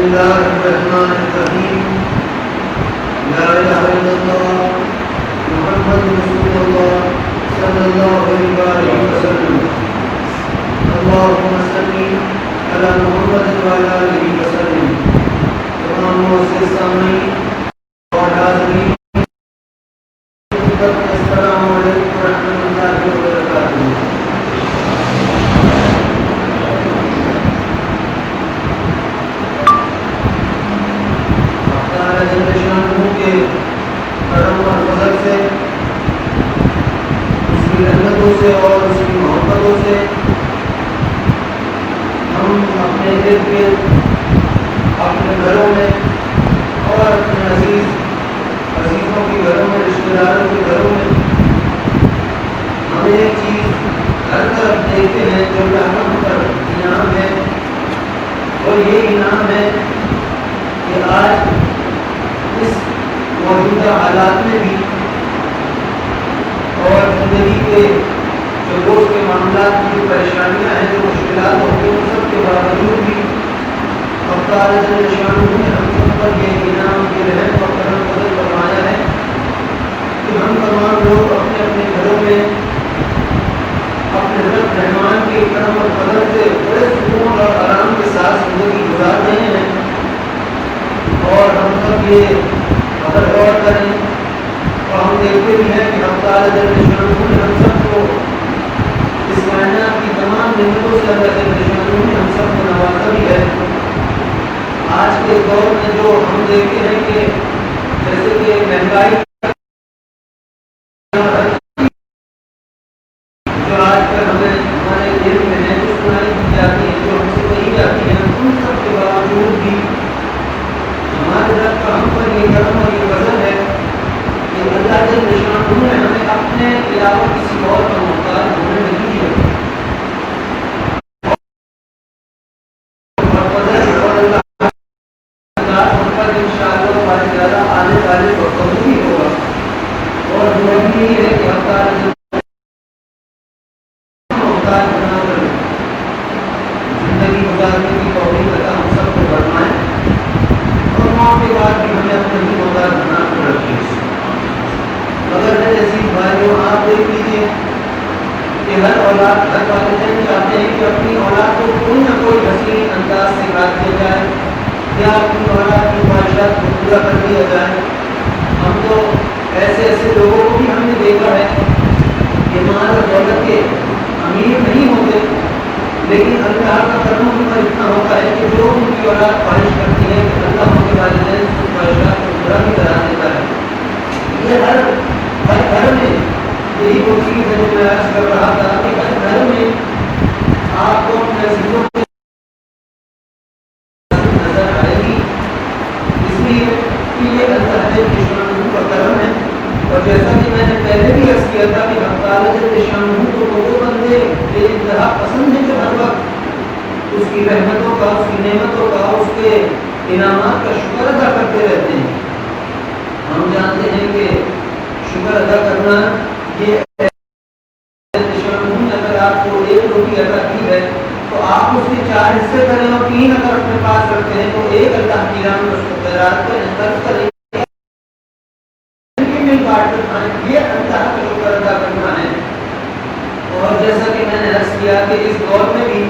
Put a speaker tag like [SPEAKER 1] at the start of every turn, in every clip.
[SPEAKER 1] الله الرحمن الرحيم لا إله إلا الله محمد رسول الله صلى الله عليه وسلم اللهم صل على محمد وعلى آله وسلم تمام معزز سامعین اور حاضرین السلام علیکم ورحمۃ اللہ وبرکاتہ۔ کے کرم اور فضل سے، اس کی رحمتوں سے اور اس کی محبتوں سے ہم اپنے ارد گرد، اپنے گھروں میں اور اپنے عزیزوں کے گھروں میں، رشتہ داروں کے گھروں میں ہم ایک چیز ہر طرف دیکھتے ہیں جو کہ ہم پر انعام ہے، اور یہ انعام ہے کہ آج اس موجودہ حالات میں بھی اور زندگی کے جو روز کے معاملات کی جو پریشانیاں ہیں، جو مشکلات ہوتی ہیں، ان سب کے باوجود بھی اللہ تعالیٰ جل شانہ نے ہم سب پر یہ انعام، یہ رحم اور کرم فضل فرمایا ہے کہ ہم تمام لوگ اپنے اپنے گھروں میں اپنے رب رحمان کے کرم اور فضل سے بڑے سکون اور آرام کے ساتھ زندگی گزار رہے ہیں۔ اور ہم سب یہ اگر غور کریں تو ہم دیکھتے بھی ہیں کہ اللہ تعالیٰ جل شانہ نے ہم سب کو اس کائنات کی تمام نعمتوں سے اللہ جل شانہ نے ہم سب کو نوازا بھی ہے۔ آج کے دور میں جو ہم دیکھتے ہیں کہ جیسے کہ مہنگائی جو آج کل ہمیں ہمارے علم میں ہے، جو سنائی دی جاتی ہے، جو ہم سے کہی جاتی ہے، ان سب کے باوجود بھی ہمارے رب کا ہم پر یہ کرم اور یہ فضل ہے کہ اللہ جل شانہ نے ہمیں اپنے علاوہ کسی اور کا محتاج ہونے نہیں دیا، اور فضل اور اللہ تعالیٰ ہم پر انشاءاللہ بہت زیادہ آنے والے وقتوں میں بھی ہوگا۔ اور دعا بھی ہے کہ اللہ تعالیٰ محتاج بنا کر زندگی گزارنے کی توفیق عطا ہم سب کو فرمائے، اور موت کے بعد بھی ہمیں اپنے ہی محتاج بنا کر رکھے۔ مگر میرے عزیز بھائیوں، آپ دیکھ لیجیے کہ ہر اولاد، ہر والدین چاہتے ہیں کہ اپنی اولاد کو کوئی نہ کوئی حسین انداز سے بات دیا جائے یا اپنی اولاد کی خواہشات کو پورا کر دیا جائے۔ ہم تو ایسے لوگوں کو بھی ہم نے دیکھا ہے کہ مال اور دولت کے امیر نہیں ہوتے، لیکن اللہ کا کرم ان پر اتنا ہوتا ہے کہ جو ان کی اولاد خواہش کرتی ہے کہ اللہ ان کے والدین کی خواہشات کو پورا بھی کرا دیتا ہے۔ یہ ہر گھر میں یہی وہ چیز ہے جو میں عرض کر رہا تھا کہ ہر گھر میں آپ کو اپنے عزیزوں کو نظر آئے گی، اس لیے کہ یہ اللہ جل شانہ کا کرم ہے۔ اور جیسا کہ میں نے پہلے بھی عرض کیا تھا کہ اللہ تعالیٰ جل شانہ کو وہ بندے بے انتہا پسند ہیں جو ہر وقت اس کی رحمتوں کا، اس کی نعمتوں کا، اس کے انعامات کا شکر ادا کرتے رہتے ہیں۔ ہم جانتے ہیں کہ شکر ادا کرنا یہ اگر آپ کو ایک روٹی ادا کی ہے تو آپ اس کے 4 حصے کریں اور 3 اگر اپنے پاس رکھتے ہیں تو ایک اللہ کی راہ میں اس کو خیرات کریں، خرچ کریں، یہ اللہ کا شکر ادا کرنا ہے۔ اور جیسا کہ میں نے عرض کیا کہ اس دور میں بھی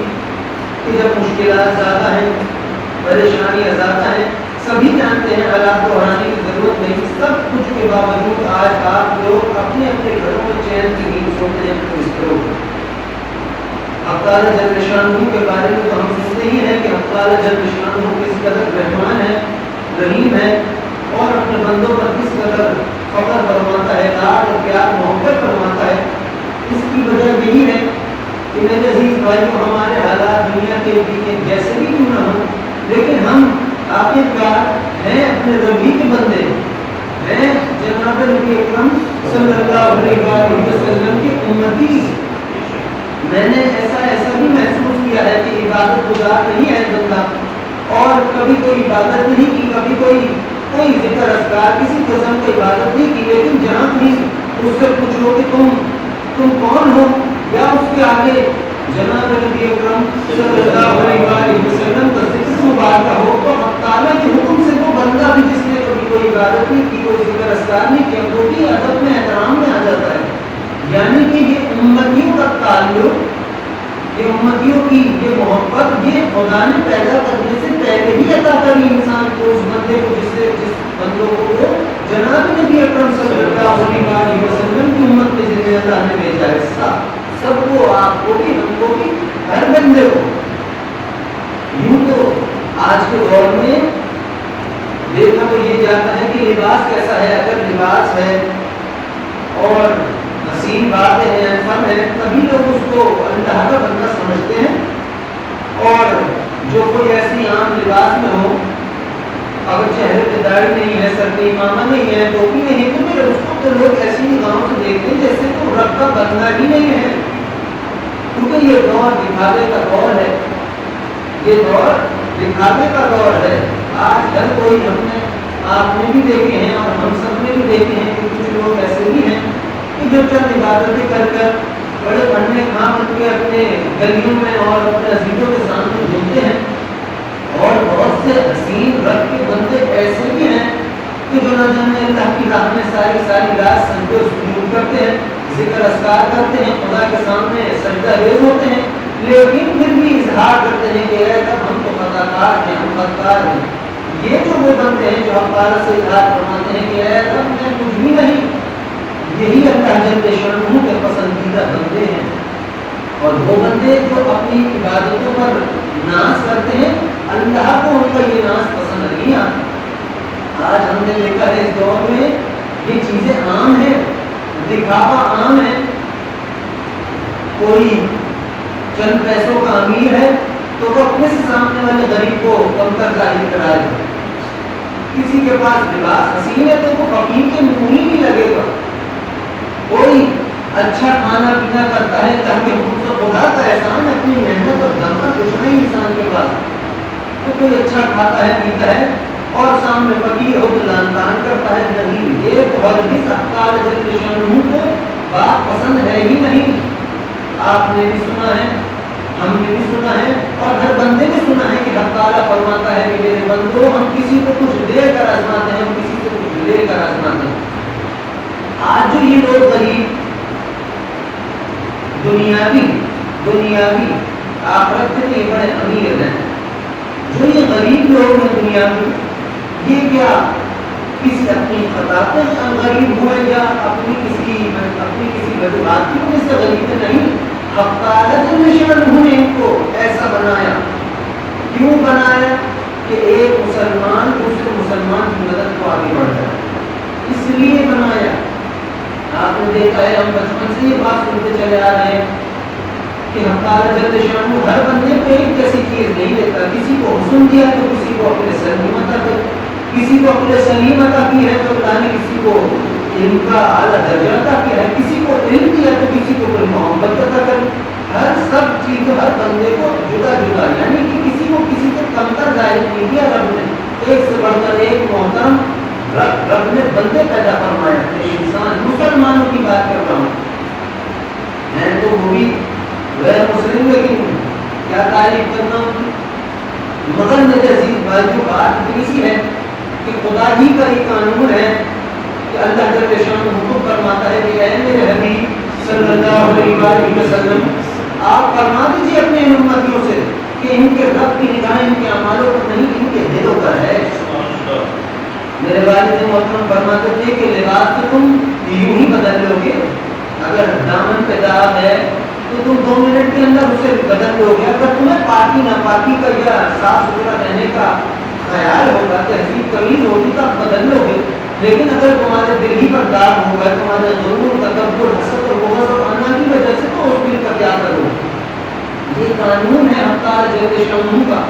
[SPEAKER 1] کہ جب مشکلات زیادہ ہیں، پریشانیاں زیادہ ہیں، سبھی جانتے ہیں حالات کو ہرانے کی ضرورت نہیں، سب کچھ کے باوجود آج آپ لوگ اپنے اپنے گھروں میں چین کی نیند سوتے ہیں تو اس طرح اللہ تعالیٰ جل شانہ کے بارے میں تو ہم سنتے ہی ہیں کہ اللہ تعالیٰ جل شانہ کس قدر رحمان ہے، رحیم ہے، اور اپنے بندوں پر کس قدر فخر فرماتا ہے، لاڈ اور پیار محبت فرماتا ہے۔ اس کی وجہ یہی ہے کہ میرے عزیز بھائیوں، ہمارے حالات دنیا کے جیسے بھی کیوں نہ ہوں، لیکن ہم آخرکار ہیں اپنے ربی کے بندے، ہیں جناب نبی اکرم صلی اللہ علیہ وسلم کی امتی۔ میں نے ایسا بھی محسوس کیا ہے کہ عبادت گزار نہیں ہے بندہ، اور کبھی کوئی عبادت نہیں کی، کبھی کوئی ذکر اذکار کسی قسم کی عبادت نہیں کی، لیکن جہاں بھی اس سے پوچھو کہ تم کون ہو، یا اس کے آگے جناب نبی اکرم صلی اللہ علیہ وسلم کا ذکر مبارکہ ہو تو خدا نے پیدا کرنے سے پہلے ہی عطا کری انسان کو، اس بندے کو جس بندوں کو وہ جناب نبی اکرم صلی اللہ علیہ وسلم کی امت کے ذریعے اللہ نے بھیجا ہے، سب کو، آپ کو بھی، ہم کو بھی، ہر بندے کو۔ یوں تو آج کے دور میں دیکھا تو یہ جاتا ہے کہ لباس کیسا ہے، اگر لباس ہے اور حسین باتیں ہیں، فن ہے، تبھی لوگ اس کو اللہ کا بندہ سمجھتے ہیں۔ اور جو کوئی ایسی عام لباس میں ہو، اگر چہرے پہ داڑھی نہیں ہے، سر پہ امامہ نہیں ہے، ٹوپی نہیں ہے، تو پھر اس کو تو لوگ ایسی نگاہوں سے دیکھتے ہیں جیسے تو رب کا بندہ ہی نہیں ہے، کیونکہ یہ دور دکھاوے کا دور ہے، یہ دور دکھاوے کا دور ہے۔ آج ہر کوئی، ہم نے، آپ نے بھی دیکھے ہیں اور ہم سب نے بھی دیکھے ہیں کہ کچھ لوگ ایسے بھی ہیں کہ جو چند عبادتیں کر کر بڑے پڑھنے کھا بن کے اپنے گلیوں میں اور اپنے عزیزوں کے سامنے گھومتے ہیں، اور بہت سے حسین رب کے بندے ایسے بھی ہیں کہ جو نہ جانے اللہ کی راہ میں ساری رات سجدے و سجود کرتے ہیں، ذکر اذکار کرتے ہیں، خدا کے سامنے سجدہ ریز ہوتے ہیں، لیکن پھر بھی اظہار کرتے ہیں کہ اے رب ہم تو خطا کار ہیں، ہم بدکار ہیں۔ یہ جو وہ بندے ہیں جو ہم تعالیٰ سے اظہار فرماتے ہیں کہ اے رب میں کچھ بھی نہیں، یہی اللہ جل شانہ کے پسندیدہ بندے ہیں۔ اور وہ بندے جو اپنی عبادتوں پر ناز کرتے ہیں، اللہ کو ان کا یہ ناز پسند نہیں آتا۔ آج ہم نے دیکھا ہے اس دور میں یہ چیزیں عام ہیں، دکھاوا عام ہے۔ کوئی چند پیسوں کا امیر ہے تو وہ اپنے سے سامنے والے غریب کو کمتر ظاہر کرائے گا، کسی کے پاس لباس حسین ہے تو وہ فقیر کے منہ ہی نہیں لگے گا، کوئی اچھا کھانا پینا کرتا ہے تاکہ خدا کا احسان اپنی محنت اور دم کا کچھ نہیں انسان کے پاس، تو کوئی اچھا کھاتا ہے پیتا ہے اور سامنے فقیر ہو تو لان تان کرتا ہے، نہیں، یہ بہت ہی سختار جل شانہ کو بات پسند ہے ہی نہیں۔ آپ نے بھی سنا ہے، ہم نے بھی سنا ہے، اور ہر بندے نے سنا ہے کہ حق تعالیٰ فرماتا ہے کہ میرے بندو ہم کسی کو کچھ دے کر آزماتے ہیں، ہم کسی سے کچھ لے کر آزماتے ہیں۔ آج جو یہ لوگ غریب دنیاوی آخرت کے لیے بڑے امیر ہیں، جو یہ غریب لوگ ہیں دنیاوی، یہ کیا کسی اپنی خطا سے غریب ہوئے یا اپنی کسی وجوہات کی وجہ سے غریب نہیں، حق تعالیٰ نے ان کو ایسا بنایا۔ کیوں بنایا؟ کہ ایک مسلمان دوسرے مسلمان کی مدد کو آگے بڑھ جائے، اس لیے بنایا۔ آپ نے دیکھا ہے، ہم بچپن سے یہ بات سنتے چلے آ رہے ہیں کہ حق تعالیٰ جل شانہ ہر بندے کو ایک جیسی چیز نہیں دیتا، کسی کو حسن دیا تو کسی کو اپنے سلیم عطا کر، کسی کو اپنے سلیم عطا کی ہے تو اللہ نے کسی کو علم کا اعلیٰ درجہ عطا کیا ہے، کسی کو علم دیا تو کسی کو کوئی محبت عطا کر، ہر سب چیز ہر بندے کو جدا جدا، یعنی کہ کسی کو کسی سے کمتر ظاہر نہیں کیا رب نے، ایک سے بڑھ کر ایک محترم رب نے بندے پیدا فرمایا۔ انسان مسلمانوں کی بات کر رہا ہوں، میں تو وہ بھی غیر مسلم لیکن کیا تعریف کرنا ہوں، مگر میرے عزیز بھائیوں بات اسی ہے کہ خدا ہی کا یہ قانون ہے کہ اللہ جل شانہ حکم فرماتا ہے کہ اے میرے حبیب صلی اللہ علیہ وسلم آپ فرما دیجیے اپنے امتیوں سے کہ ان کے رب کی نگاہیں ان کے اعمالوں پر نہیں، ان کے دلوں پر ہے۔ میرے والد محترم فرماتے تھے کہ لباس تو تم یوں ہی بدل لو گے، اگر دامن پہ داغ ہے تو تم 2 منٹ کے اندر اسے بدل لو گے، اگر تمہیں پاکی ناپاکی کا یا صاف ستھرا رہنے کا خیال ہوگا، تہذیب تمیز ہوگی تو آپ بدل لو گے، لیکن اگر تمہارے دل ہی پر داغ ہوگا، تمہارے غرور، تکبر، حسد اور بغض اور انا کی وجہ سے، تو اس دل کا کیا کرو؟ یہ قانون ہے حق تعالیٰ جل شانہ کا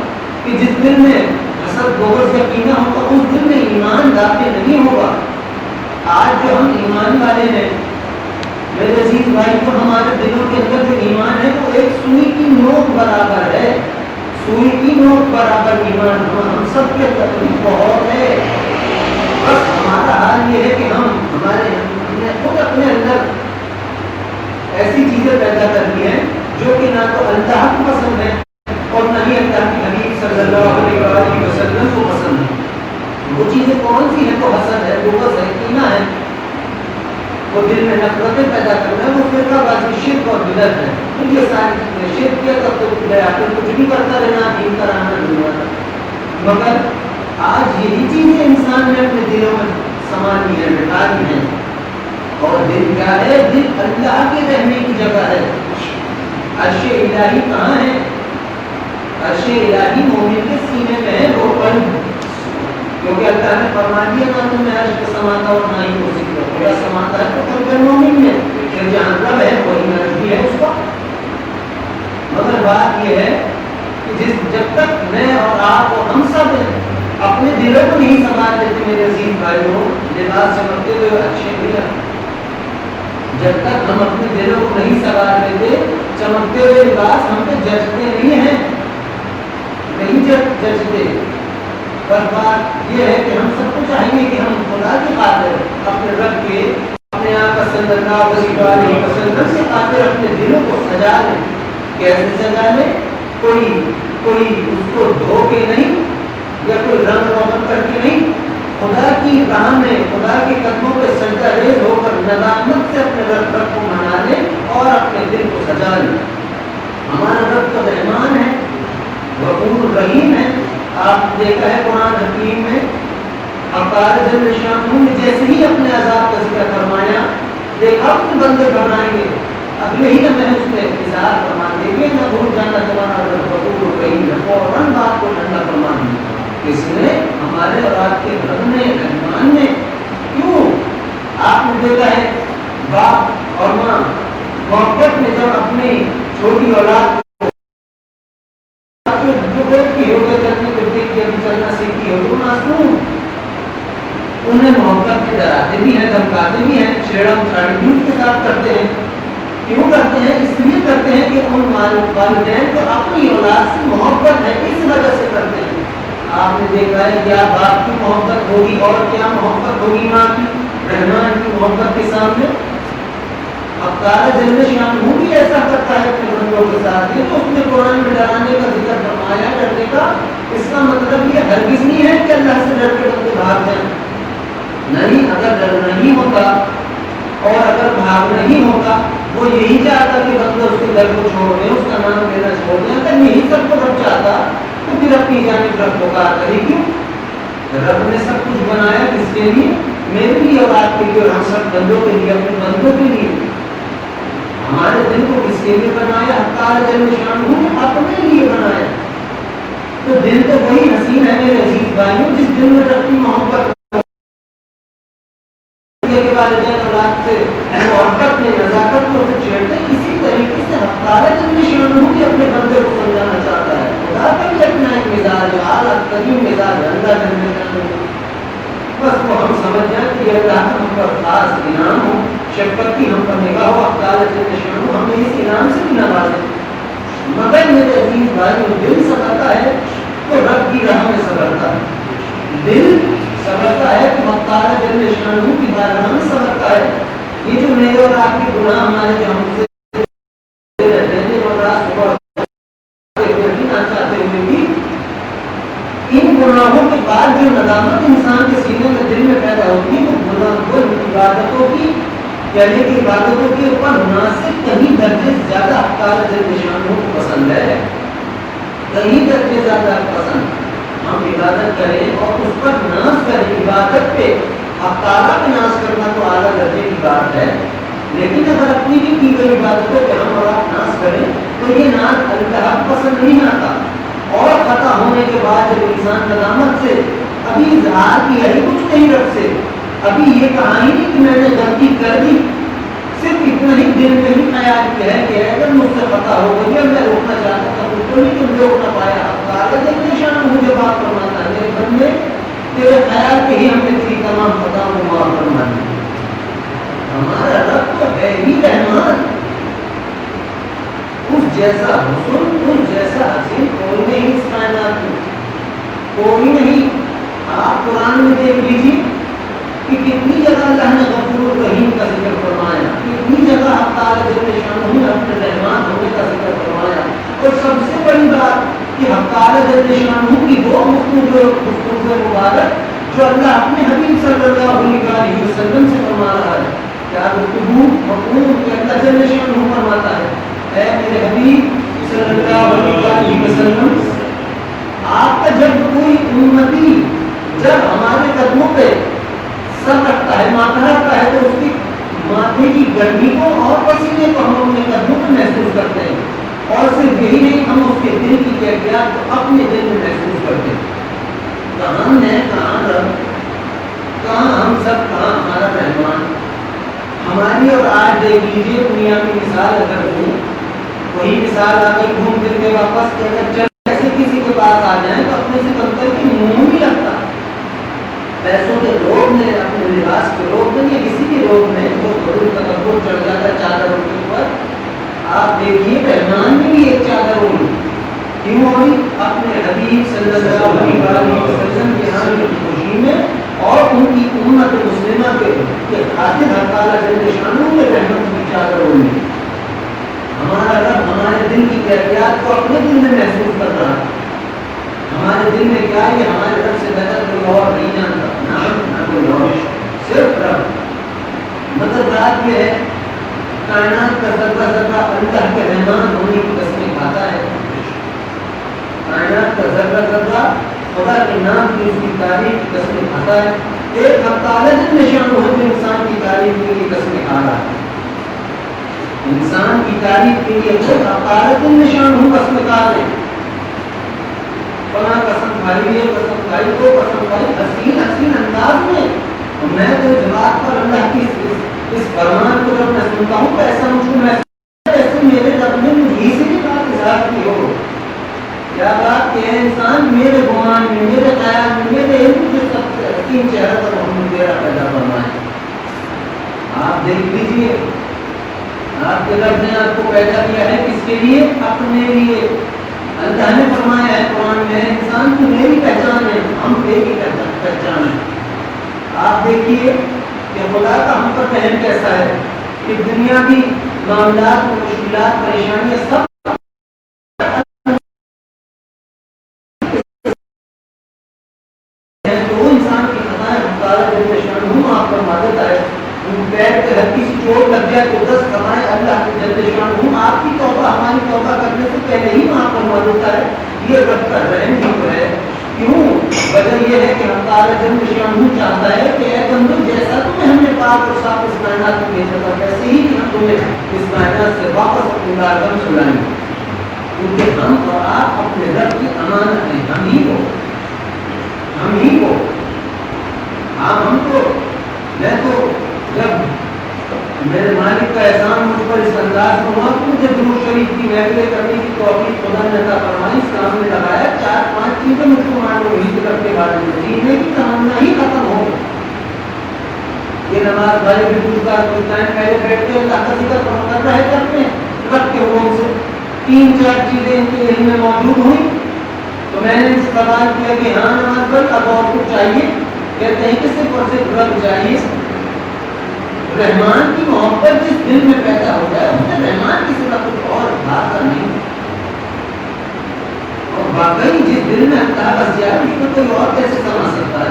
[SPEAKER 1] کہ جس دل میں حسد، بغض یا کینہ ہوگا اس دل میں ایمان داخل نہیں ہوگا۔ آج جو ہم ایمان والے ہیں میرے عزیز بھائی، تو ہمارے دلوں کے اندر جو ایمان ہے وہ ایک سوئی کی نوک برابر ہے، سوئی کی نوک برابر ایمان ہم سب کے تکلیف بہت ہے۔ بس ہمارا حال یہ ہے کہ ہم نے خود اپنے اندر ایسی چیزیں پیدا کر دی ہیں جو کہ نہ تو اللہ کو پسند ہے اور نہ ہی اللہ کے حبیب صلی اللہ علیہ وسلم کو پسند ہے۔ وہ چیزیں کون سی ہیں؟ تو حسد ہے، بغض ہے، کینہ ہے، وہ دل میں نفرتیں پیدا کرنا ہے، وہ فرقہ بازی، شرک اور بدعت ہے۔ تو یہ ساری چیزیں، شرک کیا تب تو گیا، پھر کچھ بھی کرتا رہنا، دین کا مگر آج یہی چیزیں انسان نے اپنے دلوں میں سما لی ہیں، بٹھا لی ہیں. اور دل کیا ہے؟ دل اللہ کے رہنے کی جگہ ہے. عرش الہی کہاں ہے؟ عرش الہی مومن کے سینے میں ہے، وہ قلب. کیونکہ اللہ نے فرما دیا نہ تو میں عرش پہ سماتا اور نہ ہی کرسی پہ. میرا سماتا ہے تو قلب مومن میں، پھر جہاں رب ہے وہی عرش بھی ہے اس کا. مگر بات یہ ہے کہ جب تک میں اور آپ اور ہم سب اپنے دلوں کو نہیں سنبھال لیتے میرے عزیز بھائیوں، لباس چمکتے ہوئے اچھے بھی ہیں. جب تک ہم اپنے دلوں کو نہیں سنبھال لیتے، چمکتے ہوئے لباس ہم پہ جچتے نہیں ہیں، نہیں جچتے. پر بات یہ ہے کہ ہم سب کو چاہیے کہ ہم خدا کی خاطر اپنے رب کے، اپنے آقا صلی اللہ علیہ وسلم سے خاطر اپنے دلوں کو سجا لیں. کیسے سجا لیں؟ کوئی اس کو دھو کے نہیں، یا کوئی رنگ روغن کر کے نہیں، خدا کی راہ میں خدا کے قدموں پہ سجدہ ریز ہو کر ندامت سے اپنے رب کو منا لیں اور اپنے دل کو سجا لیں. ہمارا رب تو رحمان ہے، غفور رحیم ہے. آپ دیکھا ہے قرآن حکیم میں اقار جل شانہ نے جیسے ہی اپنے عذاب کا ذکر فرمایا، دیکھا اپنے بندے گھبرائیں گے، اگلے ہی میں اس پہ اظہار فرما دیں گے نہ بھول جانا تمہارا رب غفور رحیم ہے، فوراً بات کو ٹھنڈا فرما دیں. اس نے ہمارے اور آپ کے رب نے، رحمان نے. کیوں؟ آپ نے دیکھا ہے باپ اور ماں محبت میں جب اپنی چھوٹی اولاد چلنا سیکھی ہو تو معصوم انہیں محبت میں ڈراتے بھی ہیں، دھمکاتے بھی ہیں، چھیڑا چھاڑی بھی کے ساتھ کرتے ہیں. کیوں کرتے ہیں؟ اس لیے کرتے ہیں کہ ان والدین کو اپنی اولاد سے محبت ہے، اس وجہ سے کرتے ہیں. آپ نے دیکھا ہے کیا باپ کی محبت ہوگی اور کیا محبت ہوگی ماں کی، رحمان کی محبت کے سامنے. اب تعالیٰ جل شانہ بھی ایسا کرتا ہے اپنے بندوں کے ساتھ. یہ تو اس نے قرآن میں ڈرانے کا ذکر فرمایا، ڈرنے کا. اس کا مطلب یہ ہرگز نہیں ہے کہ اللہ سے ڈر کے بندے بھاگ جائیں. نہیں، اگر ڈر نہیں ہوتا اور اگر بھاگ نہیں ہوتا، وہ یہی چاہتا کہ بندے اس کے ڈر کو چھوڑ دیں، اس کا نام لینا چھوڑ دیں. اگر یہی سب کو رب چاہتا تو پھر اپنی جانب رب پکار کرے. کیوں؟ رب نے سب کچھ بنایا کس کے لیے؟ میرے لیے اور آپ کے لیے اور ہم سب بندوں کے لیے، اپنے بندوں کے لیے. ہمارے دل کو کس کے لیے بنایا؟ اللہ جل شانہ نے اپنے لیے بنایا. تو دل تو وہی حسین ہے میرے عزیز بھائیوں جس دل میں رب کی محبت کے والدین اولاد سے محبت میں نزاکت کو چھیڑتے. اسی طریقے سے اللہ جل شانہ بھی اپنے بندے کو سمجھانا چاہتا ہے. خدا کا بھی اپنا ایک مزاج، اعلیٰ ترین مزاج اللہ جل شانہ. بس وہ ہم سمجھ جائیں کہ یہ اللہ کا ہم پر خاص انعام ہو، شفقت کی ہم پر نگاہ ہو. اللہ جل شانہ ہمیں اس انعام سے بھی نوازے. مگر میرے عزیز بھائیوں، دل سمجھتا ہے تو رب کی راہ میں سمجھتا ہے. دل سمجھتا ہے کہ اللہ جل شانہ کی بارگاہ میں سمجھتا ہے. یہ جو میرے اور آپ کے گناہ ہمارے جو ہم سے رہتے ہیں اور رات صبح چاہتے ہوئے بھی، ان گناہوں کے بعد جو ندامت انسان کے سینے میں دل میں پیدا ہوتی ہے، وہ گناہ وہ عبادتوں کی، یعنی کہ عبادتوں کے اوپر مناسب کہیں درجے زیادہ اللہ جل شانہ کو پسند ہے. کہیں درجے زیادہ پسند ہم عبادت کریں اور اس پر ناز کریں. عبادت پہ تعالیٰ پہ ناز کرنا تو اعلیٰ درجے کی بات ہے، لیکن اگر اپنی بھی کی گئی عبادتوں پہ ہم اور آپ ناز کریں تو یہ ناز اللہ پسند نہیں آتا. اور خطا ہونے کے بعد جب انسان ندامت سے ابھی اظہار کیا ہی کچھ نہیں رب سے، ابھی یہ کہا ہی نہیں کہ میں نے غلطی کر دی، صرف اتنا ہی دل میں ہی خیال کیا ہے کہ اگر مجھ سے خطا ہو گئی ہے میں روکنا چاہتا تھا تو نہیں تم روک نہ پایا. اللہ جل شانہ مجھے بات فرماتا ہے میرے بندے تیرے خیال کے ہی ہم نے تیری تمام خطاؤں کو معاف فرما دی. ہمارا رب تو ہے ہی رحمان. اس جیسا حسن، اس جیسا حسین کوئی نہیں اس کائنات میں، کوئی نہیں. آپ قرآن میں دیکھ لیجیے کہ کتنی جگہ اللہ نے غفور رحیم کا ذکر فرمایا، کتنی جگہ اللہ جل شانہ نے اپنے رحمان ہونے کا ذکر فرمایا. اور سب سے بڑی بات کہ اللہ جل شانہ کی وہ گفتگو مبارک جو اللہ اپنے حبیب صلی اللہ علیہ وسلم سے فرما رہا ہے. کیا گفتگو مفہوم کہ اللہ جل شانہ فرماتا ہے، اے میرے حبیب صلی اللہ علیہ وسلم، آپ کا جب کوئی امتی جب ہمارے قدموں پہ سر رکھتا ہے، ماتھا رکھتا ہے، تو اس کی ماتھے کی گرمی کو اور پسینے کو ہم اپنے قدموں پہ محسوس کرتے ہیں. اور صرف یہی نہیں، ہم اس کے دل کی کیفیات کو اپنے دل میں محسوس کرتے ہیں. کہاں ہے، کہاں رب، کہاں ہم سب، کہاں ہمارا رحمان. ہماری اور آج دیکھ لیجیے دنیا کی مثال اگر دوں، وہی مثال آ کر گھوم پھر کے واپس کہ اگر چل ایسے کسی کے پاس آ جائیں تو اپنے سے کم کر کے منہ بھی لگتا. پیسوں کے لوگ نے، اپنے لباس کے لوگ نے، یا کسی کے لوگ نے جو بڑی تکبر چڑھ جاتا ہے چادروں کے اوپر. آپ دیکھیے رحمان نے بھی ایک چادر ہوئی، کیوں ہوئی؟ اپنے حبیب صلی اللہ علیہ وسلم کے ہاں کی خوشی میں اور ان کی امت مسلمہ کے خاطر اللہ تعالیٰ جل شانہ کے رحمت کی چادر ہوئی. ہمارا رب ہمارے دل کی کیفیات کو اپنے دل میں محسوس کر رہا ہے. ہمارے دل میں کیا ہے، ہمارے رب سے بہتر کوئی اور نہیں جانتا، نہ کوئی اور، صرف رب. مطلب بات یہ ہے کائنات کا ذرہ ذرہ اللہ کے رحمان ہونے کی قسمیں کھاتا ہے. کائنات کا ذرہ ذرہ خدا کے نام کی اس کی تعریف کی قسمیں کھاتا ہے. ایک تعالیٰ نشان ہو جو انسان کی تعریف کے لیے قسمیں کھا رہا ہے. انسان کی تعریف کے لیے خود عقارت نشان ہوں قسم کھا رہے ہیں. فلاں قسم کھائی ہے، قسم کھائی کو قسم کھائی حسین حسین انداز میں. میں تو اس بات پر اللہ کی اس فرمان کو جب میں سنتا ہوں تو ایسا مجھ کو محسوس ایسے میرے رب نے مجھے سے بھی بات اظہار کی ہو. کیا بات کہ انسان میرے گمان میں، میرے خیال میں، میرے علم کے سب سے حسین چہرہ پر محمد تیرا پیدا فرمائے. آپ دیکھ لیجیے، آپ کے رب نے آپ کو پیدا کیا ہے کس کے لیے؟ اپنے لیے. اللہ نے فرمایا ہے قرآن میں انسان تو میری پہچان ہے، ہم تیری پہچان ہے. آپ دیکھیے کہ خدا کا ہم پر رحم کیسا ہے کہ دنیا کی معاملات، مشکلات، پریشانیاں سب تو انسان کی خطائیں آپ فرما دیتا ہے. پیر پہ ہر کسی چوٹ لگ جائے تو 10 خطائیں اللہ کے جل شان آپ کی توبہ ہماری توبہ کرنے سے پہلے ہی معاف فرما دیتا ہے. یہ رب کا رحم ہی تو ہے. کیوں؟ وجہ یہ ہے کہ ہم تعالیٰ جل شان چاہتا ہے کہ اے بندو جیسا تمہیں ہم نے پاک اور صاف اس کائنات میں بھیجا تھا ویسے ہی ہم تمہیں اس کائنات سے واپس اپنی بارگاہ میں سلائیں گے. کیونکہ ہم اور آپ اپنے رب کی امانت ہیں. ہم ہی کو ہم کو میں تو جب میرے مالک کا احسان مجھ پر اس انداز میں ہوا تو مجھے درود شریف کی محفلیں کرنے کی توفیق خدا نے عطا فرمائی. اس کام میں لگایا 4-5 چیزیں مجھ کو معلوم ہوئی کہ رب کے بارے میں جینے کی تمنا ہی ختم ہو گئی. یہ نماز بھائی بھی کچھ بار کچھ ٹائم پہلے بیٹھتے ہیں اللہ کا ذکر کر رہے کرتے ہیں رب کے حکم سے 3-4 چیزیں ان کے علم میں موجود ہوئی. تو میں نے اس سوال کیا کہ ہاں نماز بھائی اب اور کچھ چاہیے؟ کہتے ہیں کہ صرف رب چاہیے. رحمان کی محبت جس دل میں پیدا ہو جائے اس میں رحمان کی سوا کچھ اور بات نہیں. اور واقعی جس دل میں اللہ بس جائے اس میں کوئی اور کیسے سما سکتا ہے؟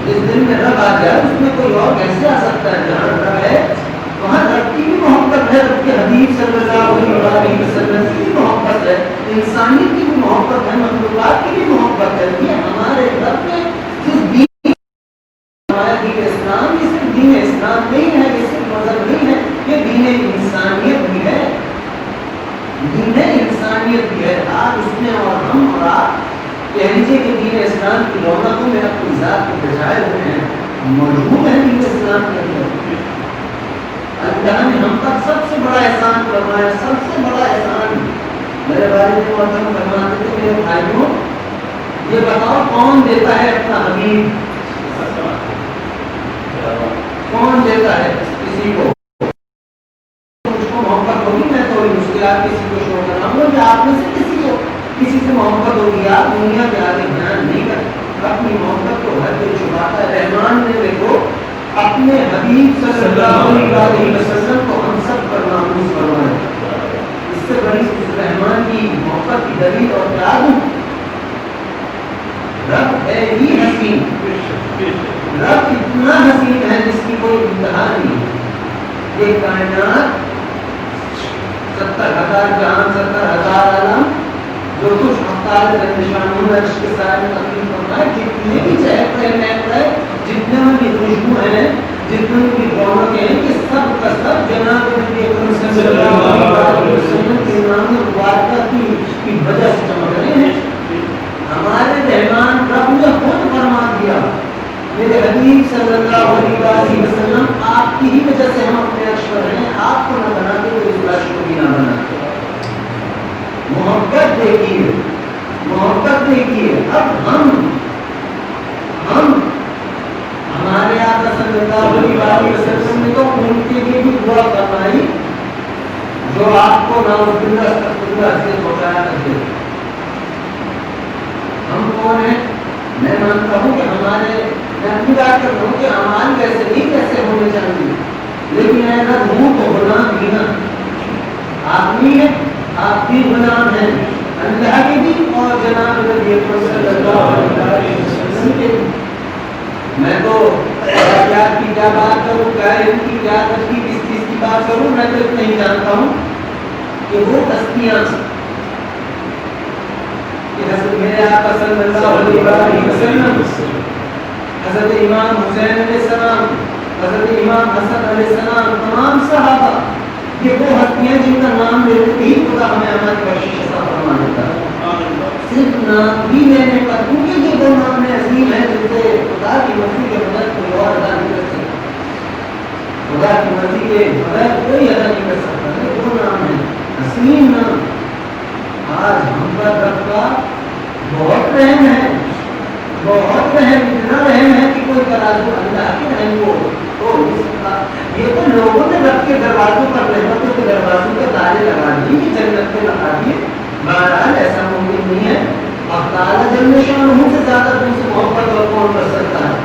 [SPEAKER 1] جس دل میں رب آ جائے اس میں کوئی اور کیسے آ سکتا ہے؟ جہاں رب ہے وہاں رب کی بھی محبت ہے، رب کے حبیب صلی اللہ علیہ وسلم کی بھی محبت ہے، انسانیت کی بھی محبت ہے، مخلوقات کی بھی محبت ہے. یہ ہمارے رب نے جس دین اسلام، یہ صرف دین اسلام نہیں ہے، یہ صرف مذہب نہیں ہے، یہ دین انسانیت بھی ہے. دین انسانیت بھی ہے. آج اس میں اور ہم اور آپ کہہ لیجیے کہ دین اسلام کی رونقوں میں اپنی ذات کو بچائے ہوئے ہیں، موجود ہے دین اسلام کے اندر. اللہ نے ہم پر سب سے بڑا احسان فرمایا، سب سے بڑا احسان. میرے والد محترم فرماتے تھے میرے بھائیوں یہ بتاؤ کون دیتا ہے اپنا حبیب؟ کون دیتا ہے کسی کو؟ مجھ کو محبت ہوگی میں تھوڑی مشکلات کسی کو شو کر رہا ہوں کہ آپ میں سے کسی سے محبت ہوگی آپ دنیا کے آگے بیان نہیں کرتے، اپنی محبت کو ہر کوئی چھپاتا ہے. رحمان نے دیکھو اپنے حبیب صلی اللہ علیہ وسلم کو ہم سب پر ناموز فرمایا. اس سے بڑی اس رحمان کی محبت کی دلیل اور کیا دوں؟ رب ہے ہی حسین، رب اتنا حسین ہے جس کی کوئی انتہا نہیں. یہ کائنات 70,000 جہاں 70,000 عالم جو کچھ تعالی جنشانوں نے عرش کے سائے میں تقریم فرمایا جتنے بھی چہت رہے محب رہے جتنے میں بھی خوشبو ہیں جتنے میں بھی رونق ہیں کہ سب کا سب جناب نبی اکرم صلی اللہ علیہ وسلم کے نام مبارکہ کی وجہ سے چمک رہے ہیں. ہمارے رحمان رب نے خود فرما دیا میرے حبیب صلی اللہ علیہ وسلم آپ کی ہی وجہ سے ہم اپنے عرش پر ہیں, آپ کو نہ بنا کے کوئی اس عرش کو بھی نہ بنا. محبت دیکھیے, محبت دیکھیے. اب ہم ہمارے آقا صلی اللہ علیہ وسلم نے تو ان کے لیے بھی دعا فرمائی جو آپ کو نعوذ باللہ استغفراللہ سے پہنچایا کرتے. ہم کون ہیں؟ میں مانتا ہوں کہ میں اپنی بات کر رہا ہوں کہ اعمال کیسے نہیں کیسے ہونے چاہیے, لیکن اگر ہوں تو غلام بھی نا. آپ بھی ہیں, آپ بھی غلام ہیں اللہ کے بھی اور جناب نبی صلی اللہ علیہ وسلم کے. میں تو حیات کی کیا بات کروں, کیا علم کی کیا کی کس چیز کی بات کروں, میں تو اتنا ہی جانتا ہوں کہ وہ ہستیاں حضرت میرے آقا صلی اللہ علیہ وسلم, حضرت امام حسین علیہ السلام, حضرت امام حسن علیہ السلام, تمام صحابہ یہ وہ ہستیاں جن کا نام لیتے ہی خدا ہمیں ہماری بخشش عطا فرما دیتا ہے. صرف نام بھی لینے کا, کیونکہ یہ وہ نام عظیم ہے جن سے خدا کی مرضی کے بغیر کوئی اور ادا نہیں کر سکتا, خدا کی مرضی کے بغیر کوئی ادا نہیں کر سکتا. وہ نام ہے حسین نام. آج ہم پر رب کا بہت رحم ہے, بہت رحم, اتنا رحم ہے کہ کوئی ترازو اللہ کے رحم کو ہو نہیں سکتا. یہ تو لوگوں نے رب کے دروازوں پر رحمتوں کے دروازوں کے تالے لگا دیے کہ جنت کے لگا دیے. بہرحال ایسا ممکن نہیں ہے. اب تعالیٰ جل شانہ سے زیادہ تم سے محبت اور کون کر سکتا ہے.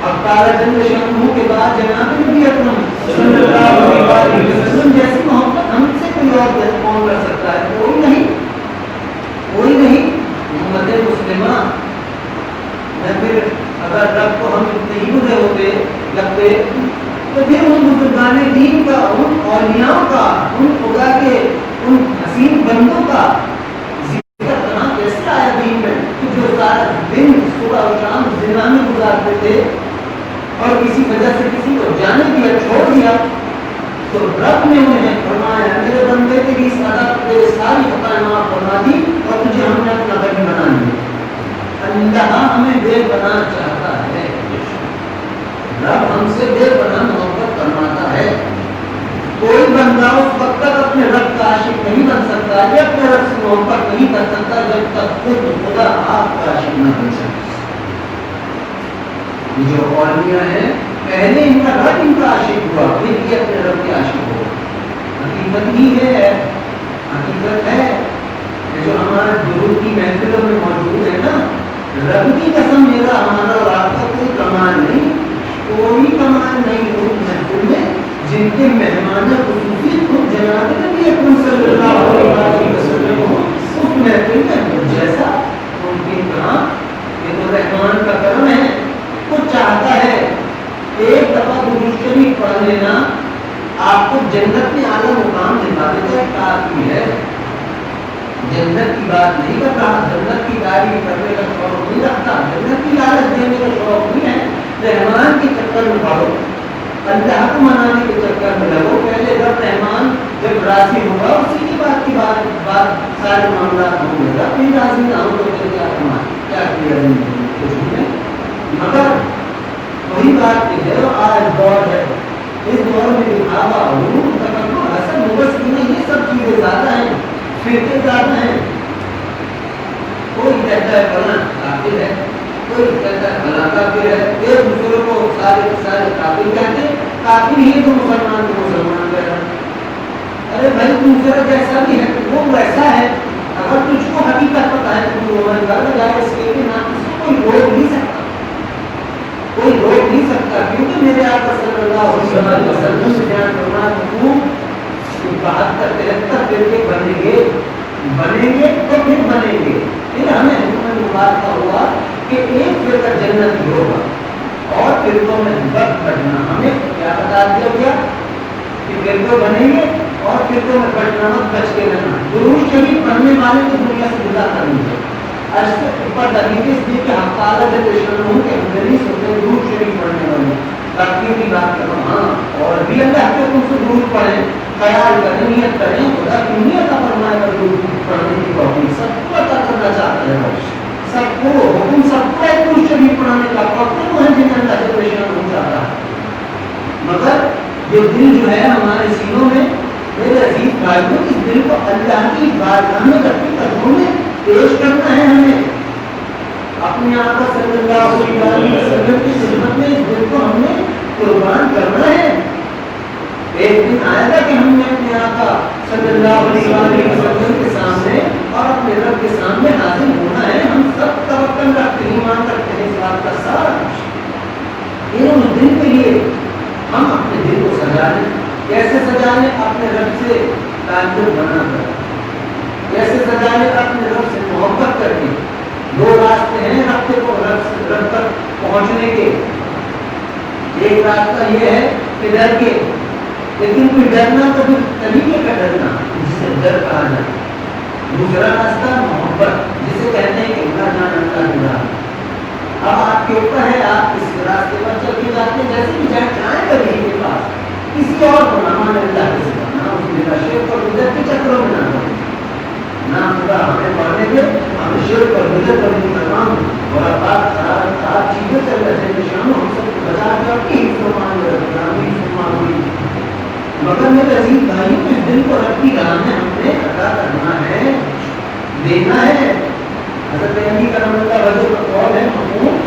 [SPEAKER 1] اب تعالیٰ جل شانہ کے بعد جناب نبی اکرم صلی اللہ علیہ وسلم جیسی محبت ہم سے کوئی اور کون کر سکتا ہے؟ کوئی نہیں, کوئی نہیں. امت مسلمہ میں پھر اگر رب کو ہم اتنے ہی برے ہوتے لگتے تو پھر ان بزرگان دین کا, ان اولیاء کا, ان خدا کے ان حسین بندوں کا ذکر کرنا کیسے آیا دین میں کہ جو سارا دن صبح و شام زنا میں گزارتے تھے اور کسی وجہ سے کسی کو جانے دیا, چھوڑ دیا, تو رب نے انہیں فرمایا میرے بندے تیری اس عدد پہ ساری خطائیں معاف فرما دی اور تجھے ہم نے اپنا بندی بنا لیا. اللہ ہمیں بے پناہ چاہتا ہے, رب ہم سے بے پناہ محبت فرماتا ہے. کوئی بندہ اس وقت تک اپنے رب کا عاشق نہیں بن سکتا, یہ اپنے رب سے محبت نہیں کر سکتا جب تک خود خدا آپ کا عاشق نہ بن سکے. جو اولیاء ہیں پہلے ان کا رب ان کا عاشق ہوا, پھر یہ اپنے رب کے عاشق ہو. حقیقت ہی ہے, حقیقت ہے جو ہمارے درود کی محفلوں میں موجود ہے نا, رب کی قسم میرا ہمارا اور آپ کا کوئی کمال نہیں, کوئی کمال نہیں اس محفل میں جن کے مہمان خصوصی خود جناب نبی اکرم صلی اللہ علیہ وسلم ہو. اس محفل میں جیسا ممکن کہاں, یہ تو رحمان کا کرم ہے. وہ چاہتا ہے ایک دفعہ درود شریف پڑھ لینا آپ کو جنت میں اعلیٰ مقام دکھا دیتا ہے, کافی ہے. جنت کی بات نہیں کر رہا, جنت کی گاڑی کرنے کا شوق نہیں رکھتا, جنت کی لالچ دینے کا شوق نہیں ہے. رحمان کے چکر میں پڑھو, اللہ کو منانے کے چکر میں لگو. پہلے رب رحمان جب راضی ہوگا اسی کی بات سارے معاملات ہوں گے. رب بھی راضی نہ ہو تو پھر کیا کیا کچھ نہیں. مگر وہی بات ہے جو آج دور ہے, اس دور میں دکھاوا حروف تکبر حسد مبصرین یہ سب چیزیں زیادہ ہیں, فرقے زیادہ ہیں. کوئی کہتا ہے فلاں کافر ہے, کوئی کہتا ہے فلاں کافر ہے, ایک دوسرے کو سارے کافر کہتے ہیں. کافر ہی تو مسلمان کو مسلمان کہہ رہا. ارے بھائی دوسرا جیسا بھی ہے وہ ویسا ہے. اگر تجھ کو حقیقت پتہ ہے تو وہ گھر جائے اس کے نام سے کوئی روک نہیں سکتا, کوئی روک نہیں سکتا. کیونکہ میرے آقا صلی اللہ علیہ وسلم سے بیان فرمایا حکوم 72-73 فرقے بنیں گے تو پھر بنیں گے. پھر ہمیں حکم مبارکہ ہوا کہ ایک فرقہ جنت ہی ہوگا اور فرقوں میں وقت بڑھنا. ہمیں کیا بتا دیا گیا کہ فرقے بنیں گے اور فرقوں میں بٹنا مت، بچ کے رہنا. درود شریف پڑھنے والے کو دنیا سے جدا کرنی ہے. عرش کے اوپر دلیل اس لیے کہ حق تعالیٰ کے دشمنوں کے اندریس ہوتے ہیں درود شریف پڑھنے والے. باقی کی بات کروں ہاں اور بھی اللہ کے تم سے درود پڑھیں، خیال کریں، نیت کریں. خدا کی نیت فرمائے گا درود پڑھنے کی توفیق سب کو عطا کرنا چاہتا ہے. سب کو حکم سب کو درود شریف پڑھانے کا وقت وہ ہے جنہیں اللہ سے پریشان ہو جاتا ہے. مگر یہ دل جو ہے ہمارے سینوں میں، میرے عزیز بھائیوں، اس دل کو اللہ کی بارگاہ میں رکھنے قدموں میں پیش کرنا ہے. ہمیں اپنے آقا صلی اللہ علیہ وسلم کی خدمت میں اس دل کو ہم نے قربان کرنا ہے. ایک دن آئے گا کہ ہم نے اپنے آقا صلی اللہ علیہ وسلم کے سامنے اور اپنے رب کے سامنے حاضر ہونا ہے. ہم سب توکل رکھتے ہیں، ایمان کرتے ہیں اس بات کا سارا ان دن کے لیے ہم اپنے دل کو سجا لیں. کیسے سجا لیں؟ اپنے رب سے تعلق بنا کر. کیسے سجا لیں؟ اپنے رب سے محبت کر کے. دو راستے ہیں رب تک پہنچنے کے. ایک راستہ یہ ہے کہ ڈر کے، لیکن کوئی ڈرنا تو پھر طریقے کا ڈرنا جسے ڈر کہا جائے. دوسرا راستہ محبت جسے کہتے ہیں کہ اللہ جان اللہ جڑا. اب آپ کے اوپر ہے، آپ اس راستے پر چل کے جاتے ہیں. جیسے بھی جائیں کبھی کے پاس کسی اور کو نہ مان اللہ کے ساتھ، نہ اس کے شرک اور بدعت کے چکروں میں نہ پڑے. نہ خدا ہمیں پڑھنے دے ہمیں شرک اور بدعت اور ان تمام خراب چیزوں سے اللہ نشانوں ہم سب کو بچا کے اپنی حفظ ہوئی. مگر میرے عزیز بھائیوں میں دل کو رب کی راہ میں ہم نے ادا کرنا ہے، دینا ہے. حضرت علی کرم اللہ وجہ کا قول ہے مفہوم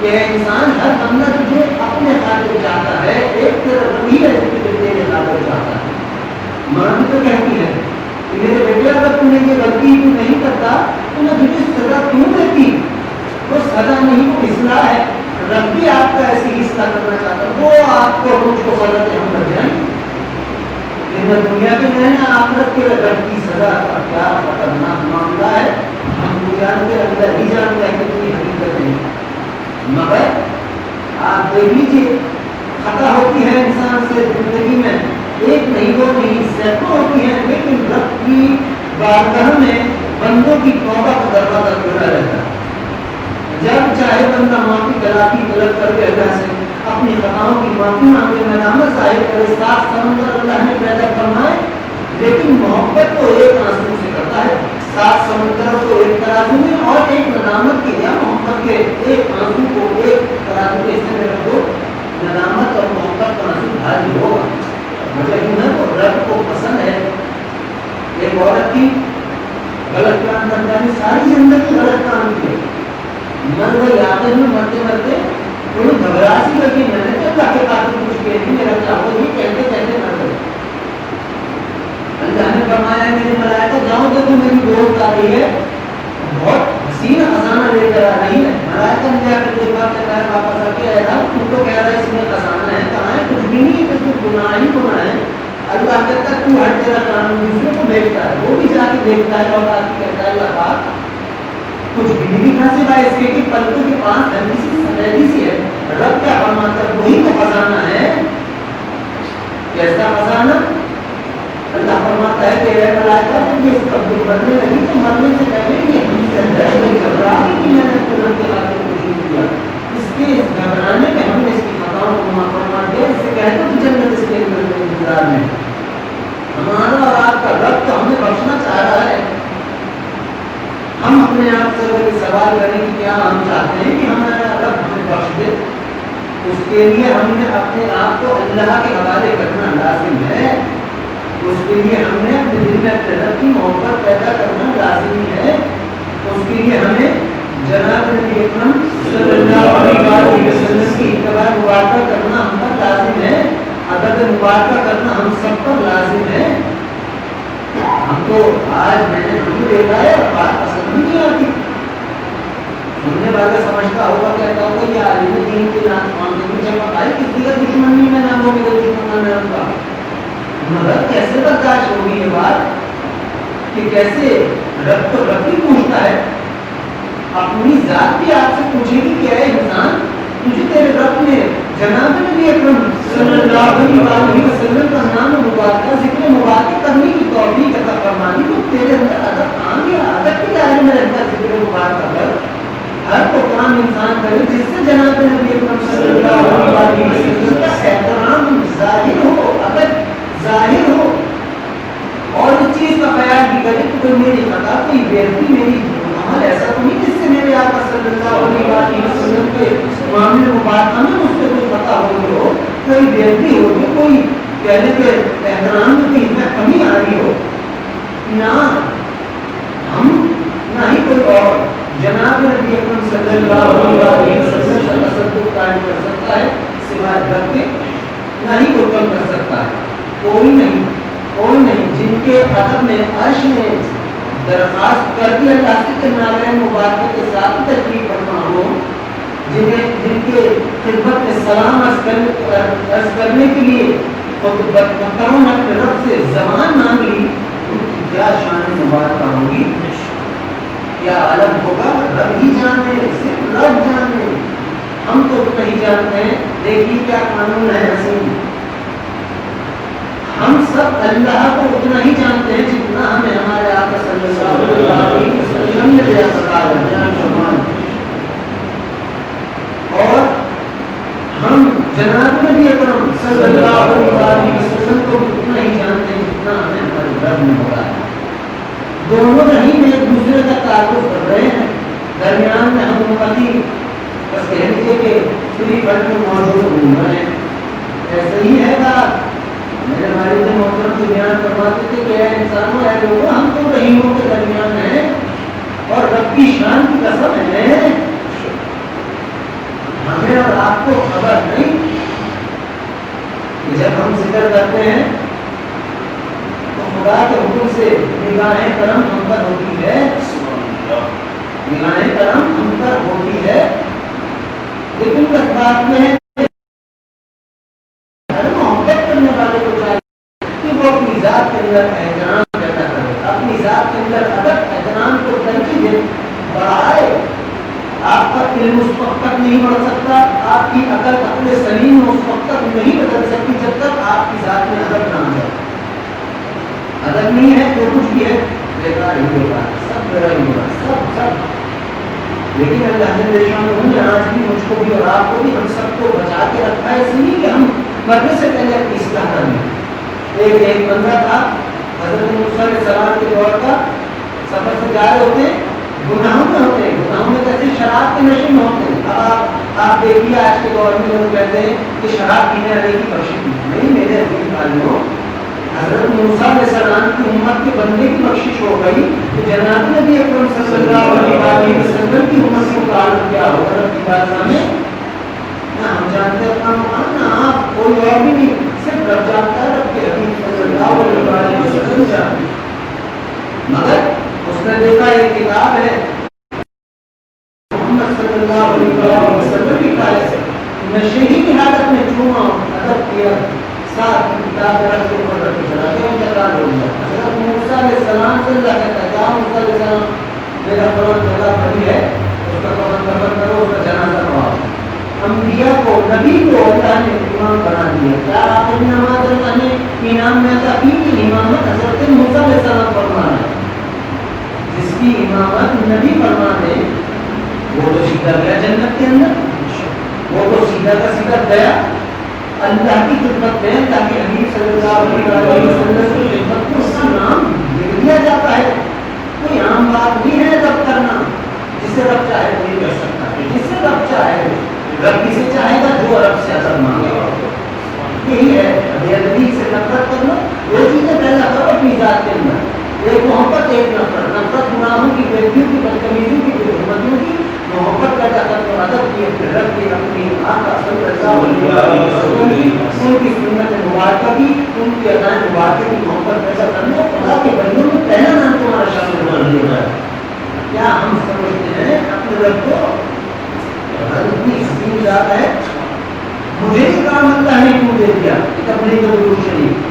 [SPEAKER 1] کہ انسان ہر بندہ تجھے اپنے خاطر چاہتا ہے، ایک طرف وہی ہے جو تجھے تیرے خاطر چاہتا ہے. ماں بھی تو کہتی ہے کہ میرے بیٹے اگر تم نے یہ غلطی نہیں کرتا تو میں تجھے سزا کیوں دیتی؟ وہ سزا نہیں، وہ اصلاح ہے. رب بھی آپ کا ایسی اصلاح کرنا چاہتا ہے. وہ آپ کو مجھ کو سزا دے ہم لگ جائیں. لیکن دنیا کے میں نے آخرت کے رب کی سزا کا کیا خطرناک معاملہ ہے. ہم دنیا کے اندر ہی جانتے ہیں کہ کوئی حقیقت نہیں. مگر آپ دیکھ لیجیے خطا ہوتی ہے انسان سے زندگی میں، ایک نہیں دو نہیں سینکڑوں ہوتی ہیں، لیکن رب کی بارگاہ میں بندوں کی توبہ کا دروازہ کھلا رہتا ہے. جب چاہے بندہ معافی گلاتی طلب کر کے اللہ سے اپنی خطاؤں کی معافی مانگے، ندامت ظاہر کرے. سات سمندر اللہ نے پیدا فرمائے لیکن محبت کو ایک آنسو سے کرتا ہے. سات سمندر کو ایک ترازو میں اور ایک ندامت کے یا محبت کے ایک آنسو کو ایک ترازو کے حصے میں رکھو، ندامت اور محبت کا آنسو بھاری ہوگا. وجہ کیوں ہے؟ وہ رب کو پسند ہے. ایک عورت کی غلط کام کرتا ہے، ساری زندگی غلط کام کیے، مر گئی آخر میں مرتے مرتے تھوڑی گھبرا سی لگی. میں نے اللہ کے پاس کچھ کہہ نہیں، میرا کیا ہو یہ کہتے کہتے مر گئے. اللہ نے فرمایا میری ملائکہ جاؤ دیکھو میری دوست آ رہی ہے، بہت حسین خزانہ لے کر آ رہی ہے. ملائکہ نے جا کر دیکھا کہ میں واپس آ کے آیا تم تو کہہ رہا ہے اس میں خزانہ ہے، کہاں ہے؟ کچھ بھی نہیں، تو گناہ ہی گناہ ہے. اللہ کہتا ہے تو ہر تیرا کام دوسرے کو دیکھتا ہے، وہ بھی جا کے دیکھتا ہے اور آ کے کہتا ہے اللہ پاک کچھ بھی نہیں دکھا سوائے اس کے پلکوں کے پاس سفیدی سی ہے. رب کیا فرماتا ہے؟ وہی تو خزانہ ہے. کیسا خزانہ؟ اللہ فرماتا ہے کہ اے ملائکہ تم اس تبدیل کرنے لگی تو مرنے سے پہلے یہ ہم سے ڈر گھبرا کہ میں نے تمہیں کے خاطر کچھ نہیں کیا. اس کے گھبرانے میں ہم نے اس کی خطاؤں کو معاف فرما دیا. اس سے کہتے ہیں جنت اس کے انتظار میں. ہمارا اور آپ کا رب تو ہمیں بخشنا چاہ رہا ہے. ہم اپنے آپ سے اگر سوال کریں کہ کیا ہم چاہتے ہیں کہ ہمارا رب ہمیں بخش دے، اس کے لیے ہم نے اپنے آپ کو اللہ کے حوالے کرنا لازم ہے. اس کے لیے ہم نے اپنے دل میں اپنے رب کی محبت پیدا کرنا لازمی ہے. اس کے لیے ہمیں جناب نبی اکرم صلی اللہ علیہ وسلم کی اتباع مبارکہ کرنا ہم پر لازم ہے. عدد مبارکہ کرنا ہم سب پر لازم ہے. ہم تو آج میں نے ہم دیکھا ہے اور بات پسند بھی نہیں آتی. سننے والا سمجھتا ہوگا کہتا ہوگا یہ عالم دین کے نام مانگے مجھے بتائی کسی کا دشمن نہیں، میں ناموں کے دشمن میں رہوں گا. مگر کیسے برداشت ہوگی یہ بات کہ کیسے رب تو رب ہی پوچھتا ہے، اپنی ذات بھی آپ سے پوچھے گی کہ اے انسان تجھے تیرے رب نے جناب نبی اکرم صلی اللہ علیہ وسلم کا نام مبارکہ ذکر مبارک کرنے کی توفیق عطا فرمانی تو تیرے اندر ادب آ گیا. ادب کے دائرے میں رہتا ذکر مبارک کر ہر تو کام انسان کرے جس سے جناب نبی اکرم صلی اللہ علیہ وسلم کا احترام ظاہر ہو, ادب ظاہر ہو, اور اس چیز کا خیال بھی کرے کہ کوئی میری خطا کوئی بےعزتی میری عمل ایسا تو نہیں جس سے میرے آقا صلی اللہ علیہ وسلم کے معاملے مبارکہ میں اس سے کوئی خطا ہوئی ہو, کوئی بےعزتی ہوگی, کوئی کہنے کے احترام میں کوئی اتنا کمی آ رہی ہو. نہ ہم نہ ہی کوئی اور جناب نبی اکرم صلی اللہ علیہ وسلم کا تصدق قائم کر سکتا ہے سوائے رب کے, نہ ہی کوئی کم کر سکتا ہے. کوئی نہیں, کوئی نہیں. جن کے ادب میں عرش نے درخواست کر دی اللہ کے نام مبارک کے ساتھ تشریف فرما ہو, جن کے خدمت میں سلام عرض کرنے کے لیے بکروں نے اپنے رب سے زبان مانگ لی, ان کی کیا شان مبارکہ ہوگی, کیا عالم ہوگا. رب ہی جانے, صرف رب جانے, ہم تو نہیں جانتے ہیں. دیکھیے کیا قانون ہے حسین, ہم سب اللہ کو اتنا ہی جانتے ہیں جتنا ہمیں ہمارے آقا صلی اللہ علیہ وسلم نے دیا سکھایا. اور ہم جناب نبی اکرم صلی اللہ علیہ وسلم کو اتنا ہی جانتے ہیں جتنا ہمیں ہمارے رب نے بتایا. دونوں نہیں میں ایک دوسرے کا تعارف کر رہے ہیں. درمیان میں ہم امتی بس کہہ دیجیے کہ فری فنڈ میں موجود گھوم رہے ہیں. ایسے ہی ہے بات. میرے والد محترم کو بیان فرماتے تھے کہ انسانوں اے لوگوں, ہم تو رحیموں کے درمیان ہیں اور رب کی شان کی قسم ہے ہمیں اور آپ کو خبر نہیں کہ جب ہم ذکر کرتے ہیں تو خدا کے حکم سے نگاہ کرم ہم پر ہوتی ہے, نگاہ کرم ہم پر ہوتی ہے. لیکن بس بات میں ہے محبت کرنے والے کو چاہیے کہ وہ اپنی ذات کے اندر احترام پیدا کرے, اپنی ذات کے اندر ادب احترام کو ترجیح دے, بڑھائے. آپ کا علم اس وقت تک نہیں بڑھ سکتا, آپ کی عقل عقل سلیم اس وقت تک نہیں بدل سکتی جب تک آپ کی ذات میں ادب نہ آ جائے. ادب نہیں ہے تو کچھ بھی ہے بیکار ہی ہوگا, سب میرا ہی ہوگا, سب. لیکن اللہ نے آج بھی مجھ کو بھی اور آپ کو بھی ہم سب کو بچا کے رکھا ہے, اس لیے کہ ہم مرنے سے پہلے اپنی اصلاح کر لیں. ایک بندہ تھا حضرت موسیٰ علیہ السلام کے دور کا, سفر سے جا رہے ہوتے, گناہوں میں ہوتے ہیں, گناہوں میں کیسے شراب کے نشے میں ہوتے ہیں. اب آپ دیکھیے آج کے دور میں لوگ کہتے ہیں کہ شراب پینے والے کی بخشش نہیں. میرے عزیز بھائیوں, حضرت موسیٰ علیہ السلام کی امت کے بندے کی بخشش ہو گئی تو جناب نبی اکرم صلی اللہ علیہ وسلم کی امت سے متعلق کیا ہوگا رب کی بارگاہ میں. نہ ہم جانتے اپنا مقام, نہ آپ کوئی اور بھی نہیں, صرف رب جانتا ہے, رب کے حبیب صلی اللہ علیہ وسلم جانتے. مگر اس نے دیکھا ایک کتاب ہے محمد صلی اللہ علیہ وسلم کی کتاب سے نشے کی حالت میں چھوما ادب کیا, ساتھ کتاب رکھ کے اوپر رکھ کے چلا گیا, انتقال ہو گیا. حضرت موسیٰ علیہ السلام سے اللہ کہتا ہے, کیا موسیٰ علیہ السلام میرا قرآن جگہ پڑی ہے, اس کا قرآن کفن کرو, اس کا جنازہ پڑھاؤ. انبیاء کو, نبی کو اللہ نے امام بنا دیا. کیا آپ نے نماز اللہ نے انعام میں عطا کی کہ امامت حضرت موسیٰ علیہ السلام فرمانا ہے. جس کی امامت نبی فرمانے وہ تو سیدھا گیا جنت کے اندر, وہ تو سیدھا کا سیدھا گیا اللہ کی خدمت میں, تاکہ حبیب صلی اللہ علیہ وسلم کی خدمت کو اس کا نام لکھ دیا جاتا ہے. کوئی عام بات نہیں ہے رب کرنا, جسے رب چاہے وہی کر سکتا ہے, جسے رب چاہے. رب کسے چاہے گا جو رب سے اثر مانگے گا. یہی ہے حبیب سے نفرت کرنا. دو چیزیں پیدا کرو اپنی ذات کے اندر, ایک محبت, ایک نفرت. نفرت گناہوں کی, بےعزتیوں کی, بدتمیزیوں کی, بےحرمتیوں کی. محبت پیدا کر کے ادب کی, رب کی, اپنی آقا صلی اللہ علیہ وسلم کی, ان کی سنت مبارکہ کی, ان کی ادائیں مبارکہ کی محبت پیدا کرنا. خدا کے بندوں میں پہلا نام تمہارا شامل کر دیا ہے. کیا ہم سمجھتے ہیں اپنے رب کو اتنی حسین ذات ہے, مجھے یہ کام اللہ نے کیوں دے دیا, تبلیغ درود شریف,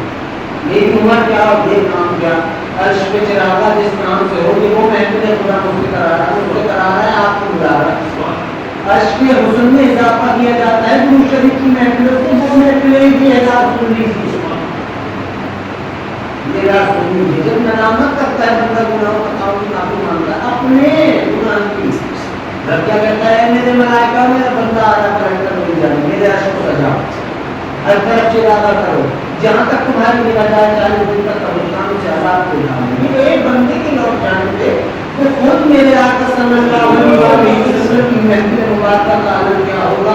[SPEAKER 1] میری عمر کیا اور یہ کام کیا. عرش پہ چراغا جس نام سے ہو, وہ محفل خدا مجھ سے کرا رہا ہے, مجھ سے کرا رہا ہے, آپ کو بلا رہا ہے. عرش وصف حسن میں اضافہ کیا جاتا ہے درود شریف کی محفلوں سے، وہ محفلیں بھی اعزاز سن لیجیے، میرا سنی جب ندامت کرتا ہے بندہ گناہوں کا تعاون معافی مانگتا ہے اپنے گناہ کی، رب کیا کہتا ہے میرے ملائکہ میرا بندہ آیا کر مل جائے، میرے عرش کو سجا، ہر طرف سے ارادہ کرو، جہاں تک تمہاری نگاہ جائے 40 دن تک قبرستان سے عذاب کو اٹھاؤ۔ یہ ایک بندے کی لوٹ جانے پہ تو خود میرے آقا صلی اللہ علیہ وسلم کی محفل مبارکہ کا عالم کیا ہوگا؟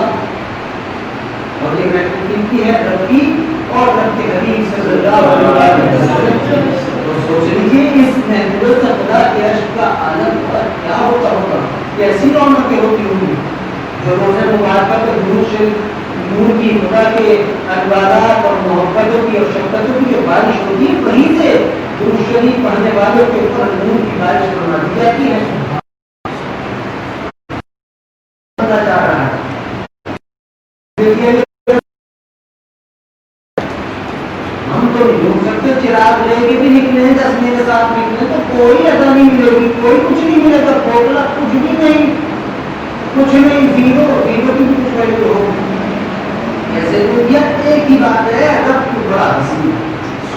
[SPEAKER 1] اور یہ محفل کن کی ہے؟ رب کی اور رب کے حبیب صلی اللہ علیہ وسلم۔ تو سوچ لیجیے اس محفل سے خدا کے عشق کا عالم پر کیا ہوتا ہوگا، کیسی رونقیں ہوتی ہوں گی، جو روزہ مبارکہ پہ درود شریف نور کی خدا کے انوارات اور محبتوں کی اور شفقتوں کی جو بارش ہوتی ہے، وہیں سے درود شریف پڑھنے والوں کے اوپر نور کی بارش فرما دی جاتی ہے۔ جا رہا ہے ہم تو نہیں روک سکتے، چراغ لے کے بھی نکلے 10 میرے ساتھ نکلے تو کوئی ادا نہیں ملے گی، کوئی کچھ نہیں ملے گا، پھوکلا کچھ بھی نہیں، کچھ نہیں، زیرو زیرو کی بھی کچھ ویلیو ہوگی۔ ایسے تو یہ ایک ہی بات ہے، رب تو بڑا حسین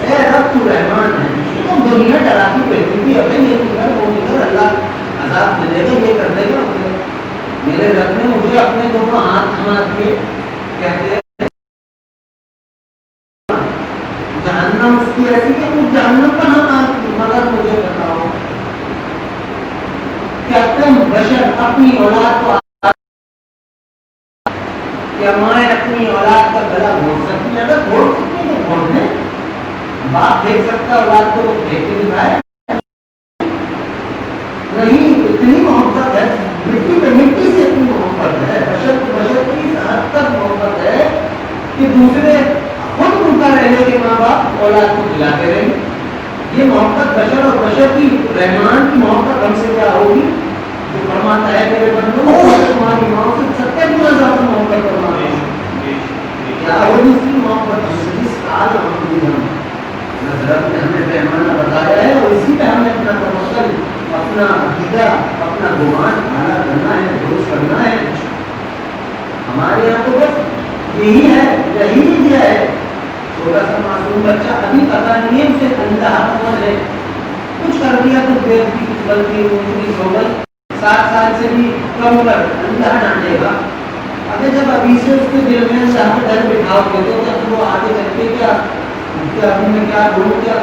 [SPEAKER 1] ہے، رب تو رحمان ہے، تو دنیا ڈراتی بیٹھی تھی ابھی یہ کر وہ کر اللہ عذاب دے گا، یہ کر دے گا۔ میرے رب نے مجھے اپنے دونوں ہاتھ تھما کے کہتے ہیں جہنم اس کی ایسی کہ وہ جہنم کہاں آتی، مگر مجھے بتاؤ کیا تم بشر اپنی اولاد کو کیا مائیں اپنی اولاد کا گلا گھونٹ سکتی ہے؟ اگر گھونٹ سکتی ہے تو گھونٹ دیں، باپ دیکھ سکتا ہے اولاد کو دیکھ کے دکھائے نہیں، اتنی محبت ہے، مٹی پہ مٹی سے اتنی محبت ہے، بشر کی اس حد تک محبت ہے کہ دوسرے خود بھوکا رہنے کے ماں باپ اولاد کو کھلاتے رہیں۔ یہ محبت بشر اور بشر کی رحمان کی محبت ہم سے کیا ہوگی، جو فرماتا ہے میرے بندوں تمہاری ماں سے 70 گنا زیادہ محبت کرنا ہے، کیا ہوگی اس کی محبت؟ جس کال حضرت نے ہمیں پیمانہ بتایا ہے اور اسی پہ ہمیں اپنا توکل، اپنا عقیدہ، اپنا گمان کھانا کرنا ہے، درست کرنا ہے۔ ہمارے یہاں تو بس یہی ہے، یہی دیا ہے، چھوٹا سا معصوم بچہ ابھی پتا نہیں ہے اسے انتہا سمجھ ہے، کچھ کر دیا تو دیر کی کچھ غلطی ہوگی ہو گئی، 7 سال سے بھی کم کر انتہا ڈانٹے گا۔ اگر جب ابھی سے اس کے دل میں صاحب ڈر بٹھاؤ گے تو جب وہ آگے چل کے کیا میں کیا ڈھونڈ کیا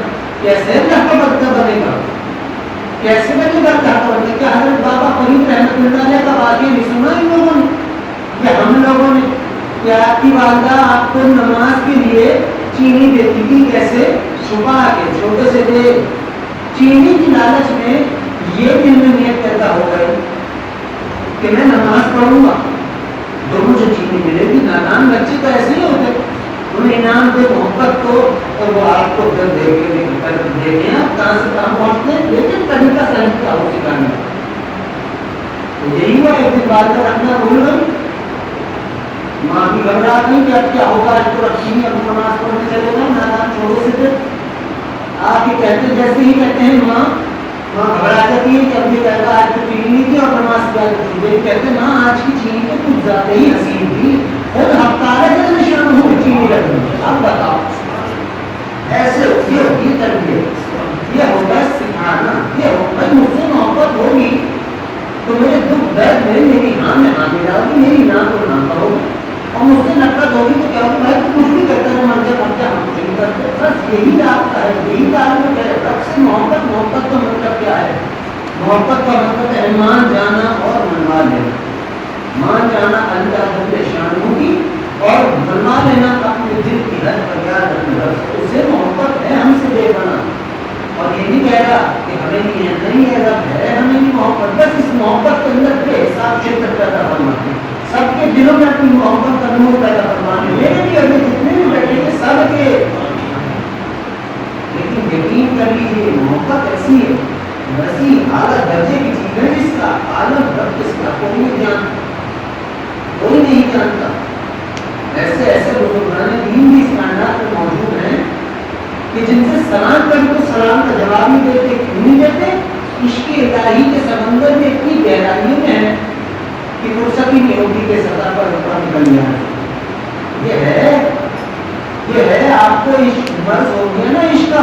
[SPEAKER 1] کیسے اللہ کا بچہ بنے گا، کیسے بنے گا اللہ کا بچہ؟ کیا حضرت بابا فرید رحمۃ اللہ علیہ کا واقعہ نہیں سنا ان لوگوں نے یا ہم لوگوں نے؟ کیا آپ کی والدہ آپ کو نماز کے لیے چینی دیتی تھی، کیسے چھپا کے چھوٹے سے دے، چینی کی لالچ میں یہ دل میں نیت پیدا ہو گئی کہ میں نماز پڑھوں گا تو مجھے چینی ملے گی۔ نادان بچے تو ایسے ہی ہوتے، انہیں انعام دے محبت کو اور وہ آپ کو پھر دیکھیں آپ کہاں سے کہاں پہنچتے ہیں، لیکن طریقہ صحیح کیا ہو سکھانے تو یہی ہوا۔ ایک دن بات کر رکھنا بھول گئی، ماں کی گھبراہٹ نہیں کہ اب کیا ہوگا، آج تو رکھی نہیں، اب نماز پڑھنے چلے گئے، نادان چھوڑے سے پھر آپ یہ کہتے جیسے ہی کہتے ہیں ماں گھبرا جاتی ہے کہ اب یہ کہتا آج تو چینی نہیں تھی اور نماز کیا کرتی، کہتے ماں آج کی چینی تو کچھ زیادہ ہی حسین تھی، خود ہفتہ کے نشان ہو چینی رکھنی، اب بتاؤ ایسے یہ ہوتی ہے تربیت، یہ ہوتا ہے سکھانا، یہ ہوتا ہے مجھ سے محبت ہوگی تو میرے دکھ درد میں میری ہاں میں ہاں ملا ہوگی، میری نہ تو نہ کہو، اور مجھ سے نفرت ہوگی تو کیا ہوگی بھائی تو کچھ بھی کرتا ہے من جب ہم کیا ہم کچھ نہیں کرتے، بس یہی آپ کا ہے، یہی تعلق ہے رب سے محبت۔ محبت کا مطلب کیا ہے؟ محبت کا مطلب ہے مان جانا اور منوا لینا، مان جانا اللہ جل شانہ کی اور منوا لینا اپنے دل کی ہر فریاد اپنے رب سے، اس سے محبت ہے ہم سے بے بنا، اور یہ نہیں کہہ رہا کہ ہمیں نہیں ہے رب ہے ہمیں نہیں محبت، بس اس محبت کے اندر بے حساب شدت پیدا فرماتے ہیں، سب کے دلوں میں اپنی محبت کا نور پیدا فرمانے، میرے بھی ابھی جتنے بھی بیٹھے ہیں سب کے، لیکن یقین کر لیجیے محبت ایسی ہے ویسی اعلیٰ درجے کی چیز ہے جس کا عالم رب اس کا کوئی نہیں جانتا، کوئی نہیں جانتا۔ ایسے ایسے بزرگان دین بھی اس کائنات میں موجود ہیں کہ جن سے سلام کر تو سلام کا جواب نہیں دیتے، کیوں نہیں دیتے؟ عشق الہی کے سمندر میں اتنی گہرائیوں میں ہے کہ فرصت ہی نہیں ہوگی کہ سطح پر اوپر نکل جائے. یہ ہے آپ کو عشق مرض ہو گیا نا عشق کا,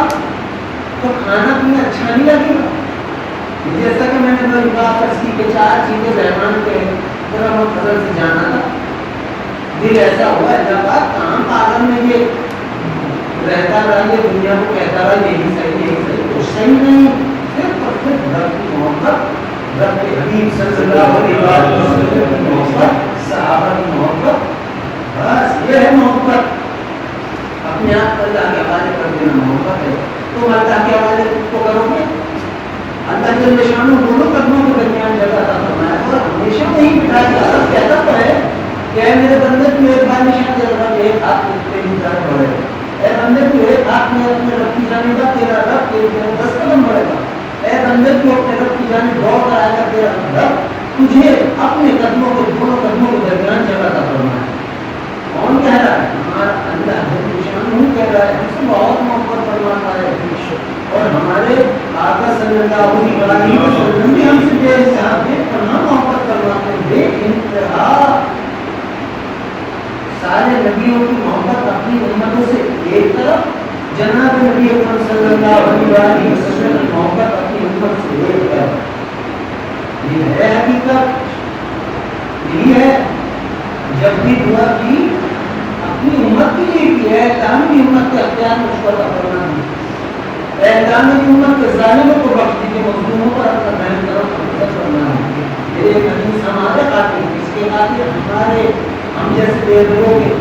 [SPEAKER 1] تو کھانا پینا اچھا نہیں لگے گا. جیسا کہ میں نے بات کی کہ 4 چیزیں رحمان کے فضل سے جانا تھا. دل ایسا ہوا جب کام پاگل میں یہ رہتا رہا, یہ دنیا کو کہتا رہا یہی صحیح یہی صحیح, تو صحیح نہیں. صرف اور صرف رب کی محبت, رب کے حبیب صلی اللہ علیہ وسلم کی محبت, صحابہ کی محبت, بس یہ ہے محبت. اپنے آپ کو اللہ کے حوالے کر دینا محبت ہے. تم اللہ کے حوالے کو کرو گے, اللہ جل شانہ دونوں قدموں کے درمیان جگہ عطا فرمایا اور ہمیشہ نہیں بٹھائے گا. کہتا تو ہے کہ اے میرے بندے تو ایک بار نشان دے رہا, ایک ہاتھ پہ انسان بڑھے گا. اے بندے تو ایک ہاتھ میں اپنے رب کی جانب کا, تیرا رب تیرے 10 قدم بڑھے گا. اے بندے تو اپنے رب کی جانب دوڑ کر آئے گا, تیرا رب تجھے اپنے قدموں کو دونوں قدموں کے درمیان جگہ عطا فرمایا. کون کہہ رہا ہے؟ ہمارا اللہ جل شانہ کہہ رہا ہے. ہم سے بہت محبت فرماتا ہے اور ہمارے آقا صلی اللہ علیہ وسلم بھی ہم سے بے حساب ہے, تمام محبت فرماتے ہیں بے انتہا. سارے نبیوں کی محبت اپنی امتوں سے ایک طرف, جناب نبی اکرم صلی اللہ علیہ وسلم کی محبت اپنی امت سے ایک طرف. یہ ہے حقیقت, یہی ہے. جب بھی دعا کی اپنی امت کے لیے کی ہے, تمام امت کے اختیار مجھ پر کرنا ہے. احترام کی امت کے ظالموں کو بخش دیجیے, مظلوموں پر اپنا بہن طرف کرنا ہے. یہ ایک حدیث ہمارے خاطر, اس کے خاطر ہمارے ہم جیسے بے لوگوں کے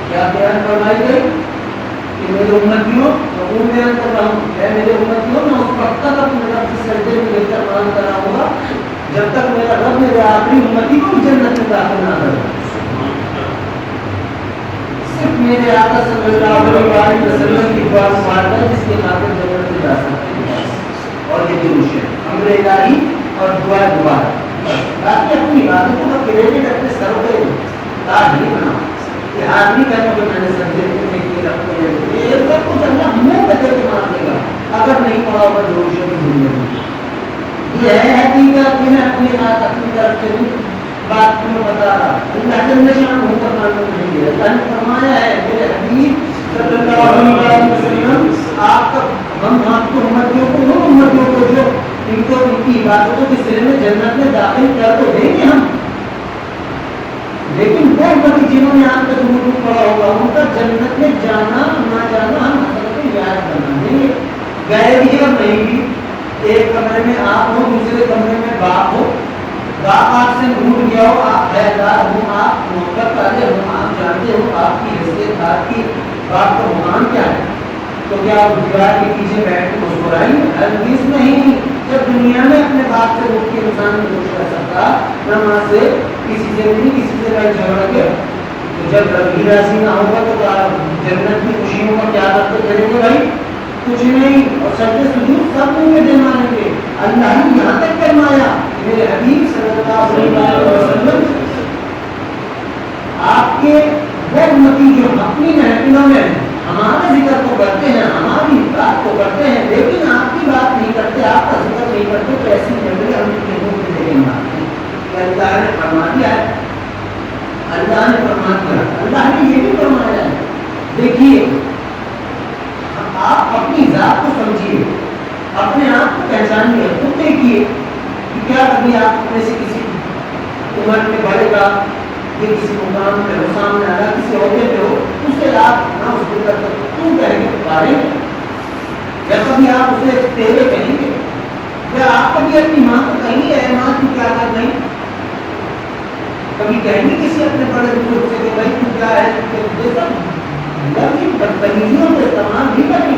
[SPEAKER 1] کیا بیان فرمائی گئی کہ میرے امتیوں حکوم بیان کر رہا ہوں, اے میرے امتیوں میں اس وقت تک اپنے رب سے سجدے میں لے کر مان کرا ہوگا جب تک میرا رب میرے آخری امتی کو جنت میں داخل نہ کرے. صرف میرے آقا صلی اللہ علیہ وسلم کی دعا مبارک ہے جس کے خاطر جنت میں جا سکتے ہیں. اور یہ جوش ہے امر الہی اور دعا دوبارہ. باقی اپنی عبادتوں کا کریڈٹ اپنے سر پہ تاج نہیں بنا, یہ آدمی کہنا کہ میں نے سجدے میں کیے رکھتے ہیں, یہ سب کچھ اللہ منہ پہ دے کے مان دے گا اگر نہیں پڑا ہوگا جوش ہے دنیا میں. یہ ہے حقیقت, میں اپنی بات اپنی طرف سے بات کو بتا رہا. اللہ جل شانہ ہو کر معلوم نہیں ہے. اللہ نے فرمایا ہے میرے حبیب صلی اللہ علیہ وسلم آپ کا ہم آپ کو امتیوں کو جو ان کو ان کی عبادتوں کے سلسلے میں جنت میں داخل کر تو دیں گے ہم, لیکن وہ امتی جنہوں نے آپ کا درود پڑھا ہوگا ان کا جنت میں جانا نہ جانا ہم حضرت یاد بنا دیں گے. گئے بھی اور نہیں بھی, ایک کمرے میں آپ ہو, دوسرے کمرے میں باپ ہو, باپ آپ سے روٹ گیا ہو, آپ حیدار ہو, آپ محبت والے ہو, آپ جانتے ہو آپ کی حیثیت, آپ کی باپ کا مقام کیا ہے, تو کیا آپ دیوار کے پیچھے بیٹھ کے مسکرائیں گے؟ ہرگز نہیں. جب دنیا میں اپنے باپ سے روٹ کے انسان نہیں کچھ کر سکتا, نہ ماں سے کسی سے نہیں کسی سے نہیں جھگڑ کے, تو جب ربی راضی نہ ہوگا تو جنت کی خوشیوں کا کیا کرتے کریں گے بھائی؟ کچھ نہیں. اور سجدے سجود سب منہ میں دے مانیں گے. اللہ نے یہاں تک فرمایا میرے حبیب صلی اللہ علیہ وسلم آپ کے وہ امتی جو اپنی محفلوں میں ہمارے ذکر کو کرتے ہیں, ہماری بات کو کرتے ہیں, لیکن آپ کی بات نہیں کرتے, آپ کا ذکر نہیں کرتے, تو ایسی محفلیں ہم کے منہ میں دے گے. اللہ نے فرما دیا ہے, اللہ نے فرما دیا, اللہ نے یہ بھی فرمایا ہے. دیکھیے آپ اپنی ذات کو سمجھیے, اپنے آپ کو پہچانیے, خود دیکھیے کہ کیا کبھی آپ اپنے سے کسی عمر میں بڑھے گا کہ کسی مقام پہ ہو, سامنے آ رہا کسی عہدے پہ ہو, اس سے آپ نہ اس کو کر کیوں کہیں گے پکاریں گے, یا کبھی آپ اسے تیرے کہیں گے, یا آپ کبھی اپنی ماں کو کہیں گے اے ماں تو کیا کر نہیں, کبھی کہیں گے کسی اپنے بڑے بزرگ سے کہ بھائی تو کیا ہے, بدتمیزیوں سے استعمال نہیں کریں.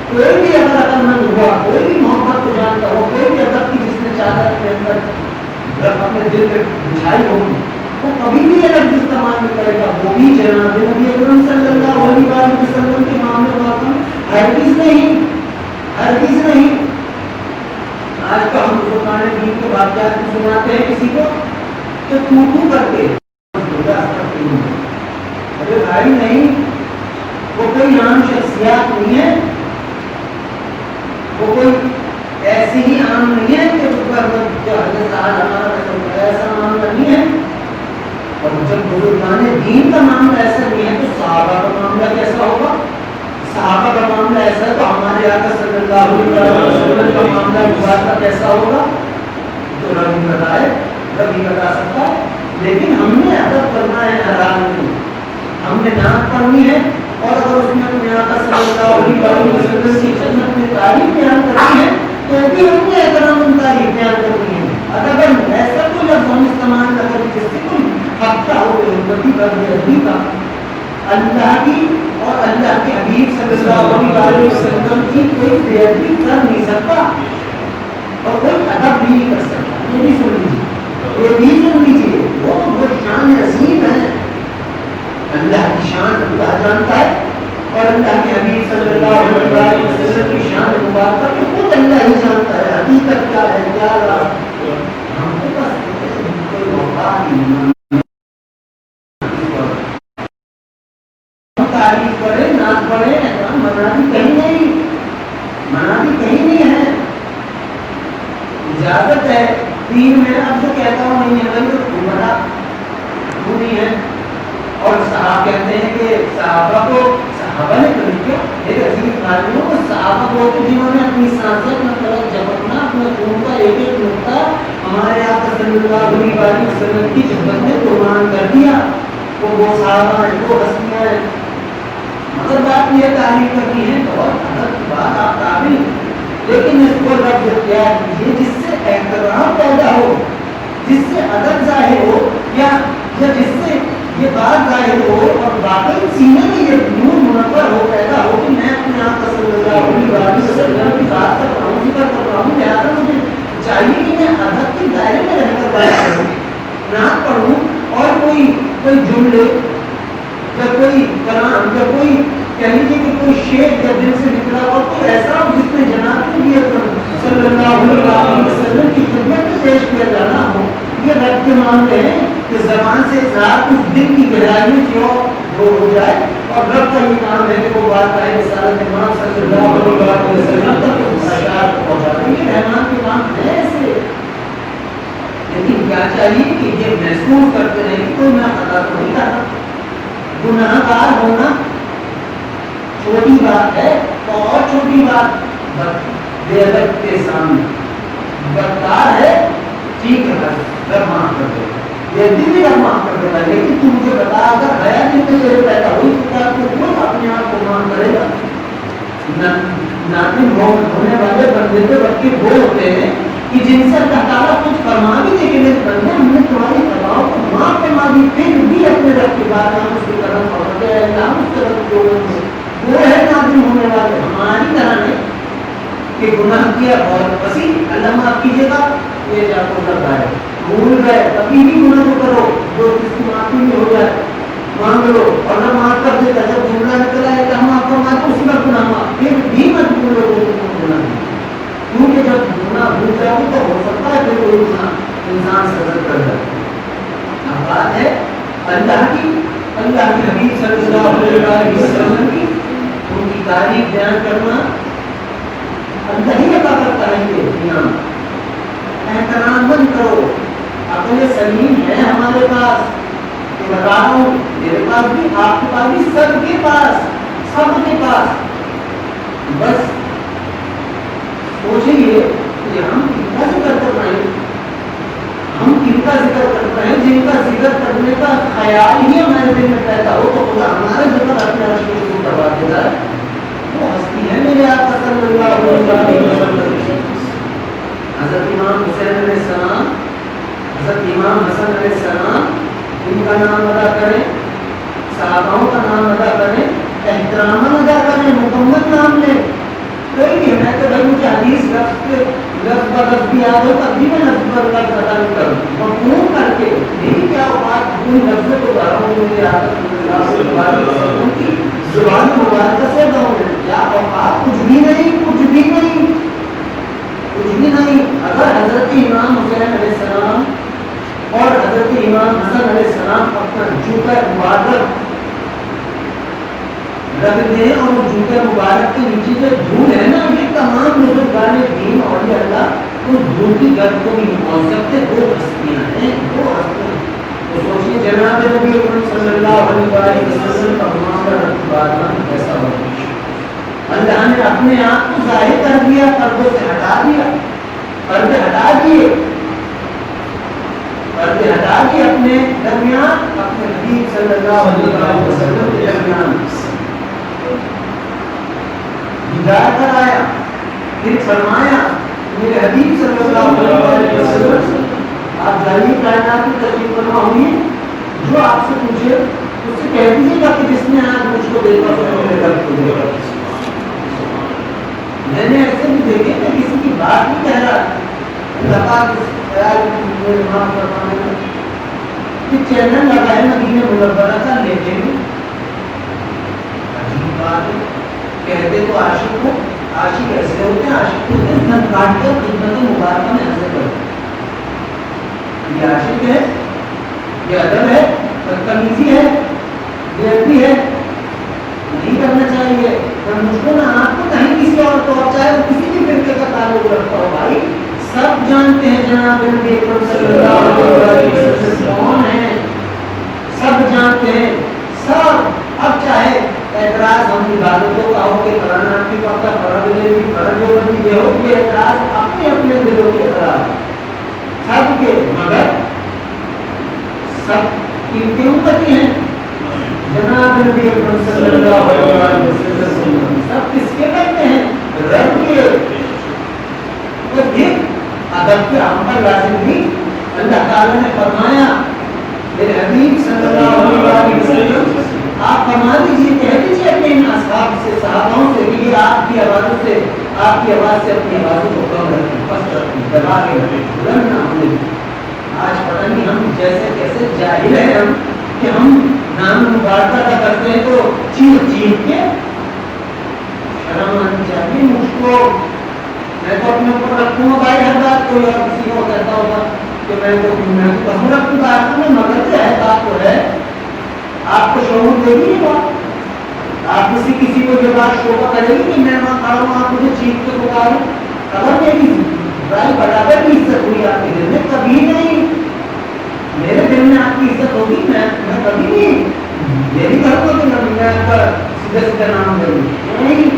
[SPEAKER 1] کوئی بھی اگر عقل مند ہوا, کوئی بھی محبت کو جانتا ہو, کوئی بھی ادب کی جس نے چادر کے اندر اپنے دل پہ بچھائی ہوگی, وہ کبھی بھی اگر استعمال نہیں کرے گا. وہ بھی جناب نبی اکرم صلی اللہ علیہ وسلم کے معاملے میں ہرگز نہیں, ہرگز نہیں. آج کا ہم قرآن دین کے واقعات سناتے ہیں کسی کو تو تو کرتے, ارے بھائی نہیں, وہ کوئی عام شخصیات نہیں ہے, وہ کوئی ایسی ہی عام نہیں ہے کہ ایسا معاملہ نہیں ہے. معاملہ ایسا نہیں ہے تو صحابہ کا معاملہ کیسا ہوگا؟ صحابہ کا معاملہ ایسا ہے تو ہمارے آقا صلی اللہ علیہ وسلم کا معاملہ مبارکہ کیسا ہوگا؟ تو رب ہی بتائے، رب ہی بتا سکتا ہے. لیکن ہم نے ادب کرنا ہے، حرام نہیں. ہم نے نعت پڑھنی ہے اور اگر اس میں اپنے آقا صلی اللہ علیہ وسلم کی خدمت میں تعریف بیان کرنی ہے تو بھی ہم نے احترام ان تعریف بیان کرنی ہے. ادب ایسا کوئی لفظ ہم استعمال نہ کریں جس سے کوئی خطہ ہو غلطی کا بے کا. اللہ کی اور اللہ کے حبیب صلی اللہ علیہ وسلم کی کوئی بے ادبی کر نہیں سکتا اور کوئی ادب بھی نہیں کر سکتا. یہ بھی سن لیجیے، یہ بھی سن لیجیے. وہ شان عظیم ہے، اللہ کی شان اللہ جانتا ہے اور اللہ کے حبیب صلی اللہ علیہ وسلم کی شان مبارکہ کو خود اللہ ہی جانتا ہے. حقیقت کیا ہے، کیا راز ہم کو بس کوئی موقع نہیں. تعریف کرے، نعت پڑھے، منع بھی کہیں نہیں، منع بھی کہیں نہیں ہے، اجازت ہے. دین میں اب جو کہتا ہوں نہیں ہے بھائی تو بڑا وہ نہیں ہے. اور صحابہ کہتے ہیں کہ صحابہ کو صحابہ نے کبھی کیا ایک عظیم عالموں کو صحابہ کو جنہوں نے اپنی سانسیں اپنا طلب جمعنا اپنا خون کا ایک ایک نقطہ ہمارے آقا صلی اللہ علیہ وسلم کی خدمت میں قربان کر دیا. وہ صحابہ ہیں، وہ ہستیاں ہیں. مگر بات یہ تعریف کرنی ہے اور ادب کی بات آپ قابل، لیکن اس کو رب اختیار کیجیے جس سے احترام پیدا ہو، جس سے ادب ظاہر ہو، یا جس سے یہ بات ظاہر ہو اور واقعی سینے میں یہ نور منور ہو، پیدا ہو کہ میں اپنے آپ صلی اللہ علیہ وسلم کی بات کر رہا ہوں، ذکر کر رہا ہوں. لہٰذا مجھے چاہیے کہ میں ادب کے دائرے میں رہ کر بات کروں، نعت پڑھوں اور کوئی جملے یا کوئی کلام یا کوئی کہہ لیجیے کہ کوئی شعر یا دل سے نکلا اور کوئی ایسا ہو جس میں جناب نبی صلی اللہ علیہ وسلم کی خدمت میں پیش کیا جانا ہو. یہ رب کے معاملے ہیں کہ زبان سے اظہار اس دل کی گہرائی میں کیوں ہو جائے اور رب کا یہ کام ہے کہ وہ بات آئے رسالت امام صلی اللہ علیہ وسلم تک اشعار پہنچاتے. یہ رحمان کے کام ہے ایسے. لیکن کیا چاہیے کہ یہ محسوس کرتے رہیں کہ کوئی میں خطا تو نہیں کرتا. گناہ گار ہونا چھوٹی بات ہے اور چھوٹی بات بے ادب کے سامنے بدکار ہے. ٹھیک ہے رب معاف کر دے، یہ بھی رب معاف کر دے گا. لیکن تو مجھے بتا اگر حیا دل میں یہ پیدا ہوئی تو خود اپنے آپ کو معاف کرے گا. ناظرین ہونے والے بندے تو رب کے وہ ہوتے ہیں کہ جن سے اللہ تعالیٰ کچھ فرما بھی دے کہ میرے بندے ہم نے تمہاری خطاؤں کو معاف فرما دی، پھر بھی اپنے رب کے بعد ہم اس کی قدم پکڑتے ہیں. اللہ اس طرف وہ ہے ناظرین ہونے والے ہماری طرح نہیں کہ گناہ کیا بہت وسیع اللہ معاف کیجیے گا، یہ جا کو لگ ہے بھول گئے کبھی بھی گناہ کو کرو جو جس کی معافی میں ہو جائے مانگ لو اور نہ معاف کر دیتا. جب جملہ نکلا ہے کہ ہم آپ کو معاف اسی وقت گناہ معاف، پھر بھی مت بھولو گناہ نہیں. کیونکہ جب گناہ بھول جاؤ تو ہو سکتا ہے کہ کوئی انسان سزا کر جائے. اب بات ہے اللہ کی، اللہ کے حبیب صلی اللہ علیہ وسلم کی، ان کی تعریف بیان کرنا اللہ ہی عطا کرتا ہے. یہ احترام مند کرو. عقل سلیم ہے ہمارے پاس، بتا رہا ہوں میرے پاس بھی آپ کے پاس بھی سب کے پاس. بس سوچیے کہ ہم کن کا ذکر کر رہے ہیں، ہم کن کا ذکر کرتے ہیں جن کا ذکر کرنے کا خیال ہی ہمارے دل میں پیدا ہو تو خدا ہمارا ذکر اپنے رشتے کو کروا دیتا ہے. وہ ہستی ہے میرے آقا صلی اللہ علیہ وسلم. حضرت امام حسین علیہ السلام، حضرت امام حسن علیہ السلام، ان کا نام ادا کریں، صحاباؤں کا نام ادا کریں، احترام ادا کریں، مکمل نام لیں. کوئی نہیں ہے کہ بھائی مجھے حدیث لفظ بدف بھی یاد ہو تب بھی میں لفظ بدف ادا نہیں کروں. مفہوم کر کے نہیں کیا بات کوئی لفظ تو کر رہا ہوں مجھے آدت کی زبان مبارکہ سے دوں کیا اوقات کچھ بھی نہیں، کچھ بھی نہیں، کچھ بھی نہیں. اگر حضرت امام حسین علیہ السلام اور حضرت امام حسن علیہ السلام اپنا جوتا مبارک رکھ دیں اور وہ جوتے مبارک کے نیچے جو دھول ہے نا، یہ تمام بزرگان دین اور اللہ اس دھول کی گرد کو نہیں پہنچ سکتے. وہ ہستیاں ہیں، وہ ہستیاں. تو سوچیے جناب نبی صلی اللہ علیہ وسلم کا معاملہ کیسا ہو؟ اللہ نے اپنے آپ کو ظاہر کر دیا، پردوں سے ہٹا دیا، پردے ہٹا دیے، پردے ہٹا کے اپنے درمیان، اپنے حبیب صلی اللہ علیہ وسلم کے درمیان دیدار کرایا، پھر فرمایا میرے حبیب صلی اللہ علیہ وسلم آپ جائیے کائنات کی تشریف فرما ہوئی، جو آپ سے پوچھے اس سے کہہ دیجیے گا کہ جس نے آج مجھ کو دیکھا تو میرے گھر کو دیکھا۔ میں نے ایسے بھی دیکھے کہ کسی کی بات نہیں کہہ رہا، چینل لگائے مدینہ منورہ کا، لیکن عجیب بات ہے، کہتے تو عاشق کو، عاشق ایسے ہوتے ہیں، عاشق ہوتے ہیں دھن کاٹ کر خدمت مبارکہ میں ایسے کرتے ہیں۔ یہ عاشق ہے، یہ ادب ہے، بدتمیزی ہے، بے ادبی ہے، نہیں کرنا چاہیے۔ پر مجھ کو نہ آپ کو کہیں کسی اور کو، چاہے وہ کسی بھی فرقے کا تعلق رکھتا ہو، بھائی سب جانتے ہیں جناب نبی اکرم صلی اللہ علیہ وسلم کون ہیں، سب جانتے ہیں سب۔ اب چاہے اعتراض ہم عبادتوں کا ہو کہ قرآن آپ کی پڑھتا فرض لے بھی فرض جو بندی ہو، یہ اعتراض اپنے اپنے دلوں کے اعتراض سب کے، مگر سب کی امتی ہیں جناب نبی اکرم صلی اللہ علیہ وسلم، سب کس کے کرتے ہیں؟ رب کے۔ تو یہ ادب کے ہم پر لازم بھی اللہ تعالیٰ نے فرمایا میرے حبیب صلی اللہ علیہ وسلم آپ فرما دیجیے، کہہ دیجیے اپنے ان اصحاب سے، صحاباؤں سے کہ یہ آپ کی آوازوں سے، آپ کی آواز سے اپنی آوازوں کو کم رکھیں، پست رکھیں، دبا کے رکھیں، بلند نہ ہونے۔ آج پتہ نہیں ہم جیسے کیسے جاہل ہیں ہم کہ ہم نام مبارکہ کا کرتے ہیں تو چیخ چیخ کے، شرم آنی چاہیے مجھ کو۔ میں تو اپنے اوپر رکھوں گا بھائی ہر بات، کوئی اور کسی کو کہتا ہوگا کہ میں تو کہوں رکھوں گا، میں مگر جو ہے بات تو ہے، آپ کو شعور دے گی یہ بات؟ آپ کسی کو یہ بات شعبہ کرے گی کہ میں وہاں کھڑا ہوں آپ مجھے چیخ کے پکاروں؟ اگر میری بھائی برابر کی عزت ہوئی آپ کے دل میں؟ کبھی نہیں، میرے دل میں آپ کی عزت ہوگی، میں کبھی نہیں یہ نہیں کرتا کہ میں پر سیدھے سیدھے نام دوں، نہیں۔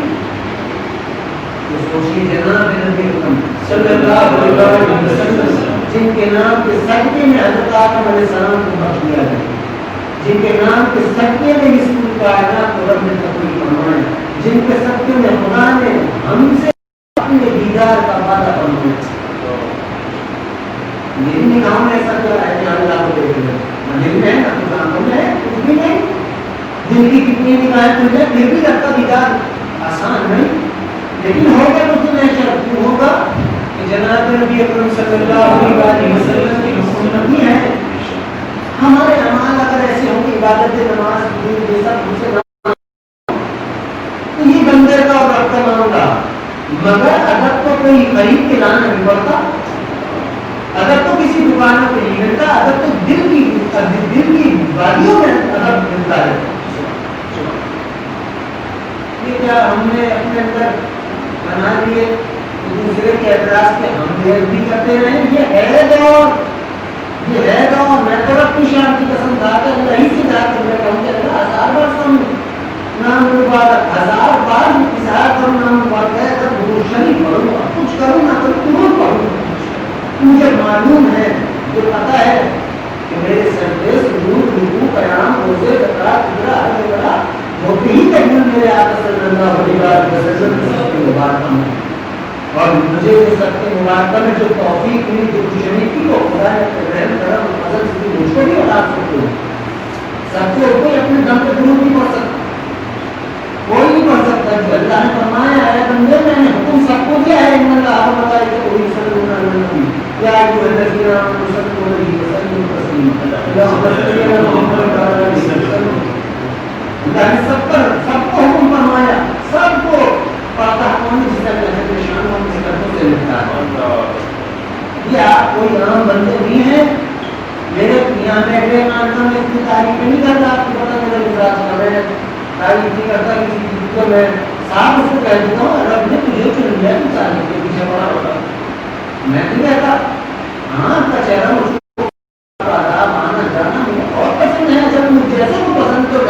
[SPEAKER 1] تو سوچیے جناب نبی اکرم صلی اللہ علیہ وسلم جن کے نام کے صدقے میں حضرت آدم علیہ السلام کو بخش دیا گیا، جن کے نام کے صدقے میں اس پوری کائنات کو رب نے تقریر فرمایا، جن کے صدقے میں خدا نے ہم سے اپنے دیدار کا وعدہ فرمایا۔ میری نگاہوں میں ایسا کیا ہے کہ اللہ کو دیکھ لیں، دل میں ہے اپنی آنکھوں میں ہے کچھ بھی نہیں، دل کی کتنی نگاہیں کھل جائے پھر بھی رب کا دیدار آسان نہیں، لیکن ہوگا تو تمہیں شرط ہوگا کہ جناب نبی اکرم صلی اللہ علیہ وسلم کی سنتی ہے۔ ہمارے اعمال اگر ایسے ہوں کہ عبادت نماز یہ سب ہم سے تو یہ بندے کا اور رب کا معاملہ، مگر اگر تو کوئی خرید کے لانا نہیں پڑتا، اگر تو کسی دکانوں پہ نہیں ملتا، اگر تو دل کی وادیوں میں اگر ملتا ہے، یہ کیا ہم نے اپنے اندر بنا لیے دوسرے کے اعتراض پہ ہم بھی کرتے رہے؟ یہ ہے دور، یہ ہے دور۔ میں تو رب کی شان کی قسم کھا کر نہیں سے جا کر میں کہوں کہ ہزار بار سن نام مبارک، ہزار بار اظہار کروں نام مبارک ہے، جب درود شریف پڑھوں کچھ کروں نہ کروں درود پڑھوں، مجھے معلوم ہے، مجھے پتا ہے کہ میرے سجدے سجود رکوع قیام روزے زکات ہجرہ حج عمرہ ہوتے ہی تقریباً میرے آقا صلی اللہ علیہ وسلم کے سب کے مبارکہ میں، اور مجھے یہ سب کے مبارکہ میں جو توفیق ملی، جو خوشنی کی، وہ خدا نے رحم کرم فضل سے مجھ کو بھی عطا کی۔ سب سے کوئی اپنے دم پہ درود نہیں پڑھ سکتا، کوئی نہیں پڑھ سکتا۔ جو اللہ نے فرمایا ہے بندے میں نے حکم سب کو دیا ہے، ان اللہ ملائکتہ یصلون علی النبی یا ایھا الذین آمنوا صلوا علیہ وسلموا تسلیما اللهم صل علی محمد وعلی آلہ وسلم۔ اللہ نے سب کو حکم فرمایا، سب کو پڑھتا کون جس کا جہت شان ہم سے کرتوں سے لکھتا ہے۔ یہ آپ کوئی عام بندے نہیں ہیں، میرے یہاں بیٹھے مانتا میں اتنی تعریف نہیں کرتا، آپ کو پتا میرے مزاج کا، میں تعریف نہیں کرتا کسی چیز کو، میں صاحب اس کو کہہ دیتا ہوں رب نے تجھے چن لیا تو تعریف کے پیچھے پڑا ہوگا، میں نہیں کہتا۔ ہاں کا چہرہ مجھ کو آنا جانا مجھے اور پسند ہے، جب مجھ جیسے کو پسند تو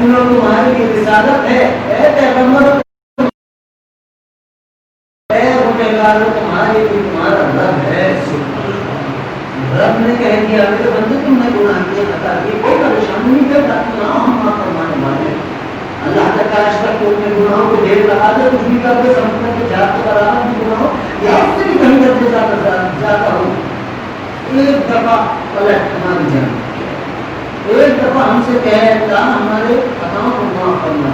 [SPEAKER 1] سنو تمہاری یہ رسالت ہے، اے پیغمبر اے روزگار تمہارے لیے تمہارا رب ہے۔ رب نے کہہ دیا میرے بندے تم نے گناہ کیا، خطا کی، کوئی پریشانی نہیں کرتا، ہم معاف فرمانے والے۔ اللہ تعالیٰ آج تک تو اپنے گناہوں کو دیکھ رہا تھا، کچھ بھی کر کے سمجھنے کے جاتے برابر بھی گناہوں یا اس سے بھی کہیں کرتے جاتا ہوں۔ ایک دفعہ پلٹ ہماری جان، ایک دفعہ ہم سے کہتا ہمارے خطاؤں کو معاف کرنا۔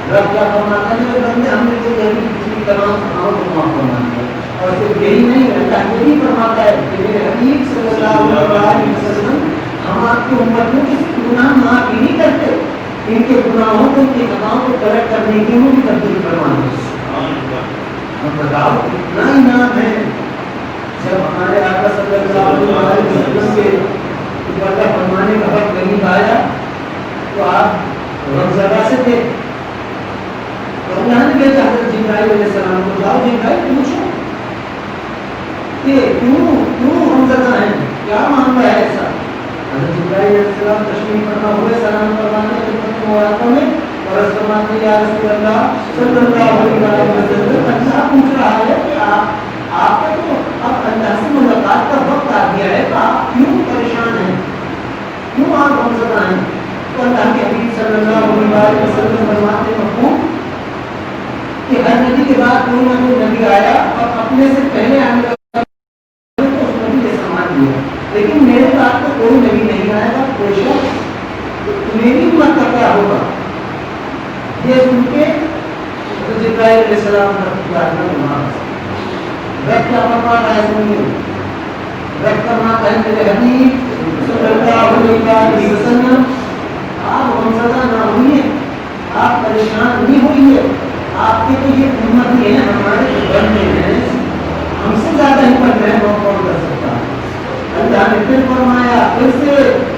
[SPEAKER 1] رب کیا فرماتا ہے میرے بندے ہم نے تو یہی پچھلی تمام خطاؤں کو معاف کرنا ہے، اور صرف یہی نہیں اللہ یہ بھی فرماتا ہے کہ میرے حبیب صلی اللہ علیہ وسلم ہم آپ کی امت میں کسی گناہ معاف ہی نہیں کرتے، ان کے گناہوں کو ان کے خطاؤں کو کریکٹ کرنے کی بھی تبدیل کروانا ہے۔ اب بتاؤ کتنا انعام ہے جب ہمارے آقا صلی اللہ علیہ وسلم کے اوپر فرمانے کا وقت قریب آیا تو آپ غمزدہ سے تھے، تو اللہ نے بھیجا حضرت جبرائیل علیہ السلام کو، جاؤ جبرائیل پوچھو کہ کیوں غمزدہ ہیں، کیا معاملہ ہے ایسا۔ حضرت جبرائیل علیہ السلام تشریف فرما ہوئے سلام فرمانے خدمت مبارکہ میں، اور اس فرماتے یا رسول اللہ صلی اللہ علیہ وسلم اللہ پوچھ رہا ہے کہ آپ کا تو اب اللہ سے ملاقات کا وقت آ گیا ہے، تو آپ کیوں پریشان ہیں، کیوں آپ غمزدہ ہیں۔ تو اللہ کے حبیب صلی اللہ علیہ وسلم فرماتے مفہوم کہ ہر نبی کے بعد کوئی نہ کوئی نبی آیا اور اپنے سے پہلے آنے والا تو اس نبی نے سامان دیا، لیکن میرے بعد تو کوئی نبی نہیں آئے گا، کوئی شخص میری امت کا کیا ہوگا۔ یہ سن کے جبرائیل علیہ السلام رب کیا فرماتا ہے سنیے، رب فرماتا ہے میرے حبیب صلی اللہ علیہ وسلم آپ غمزدہ نہ ہوئیے، آپ پریشان نہیں ہوئیے، آپ کے تو یہ ہمت ہی ہے، ہمارے بندے ہیں، ہم سے زیادہ ہمت ہے وہ کون کر سکتا ہے۔ اللہ نے پھر فرمایا، پھر سے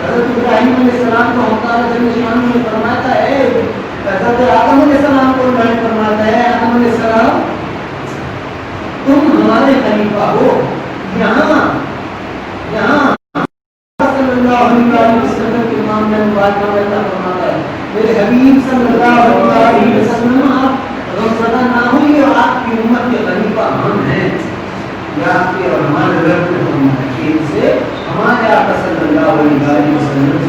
[SPEAKER 1] حضرت ابراہیم علیہ السلام کو ہمارا جل شان میں فرماتا ہے، حضرت آدم علیہ السلام کو فرماتا ہے آدم علیہ السلام تم ہمارے خلیفہ ہو، یہاں صلی اللہ علیہ وسلم کے معاملے میں بات کر رہا فرماتا ہے میرے حبیب صلی اللہ علیہ وسلم آپ غمزدہ نہ ہوئیے، اور آپ کی امت کے خلیفہ ہم ہیں، یا آپ کے اور ہمارے رب نے فرمایا سے ہمارے آقا صلی اللہ علیہ وسلم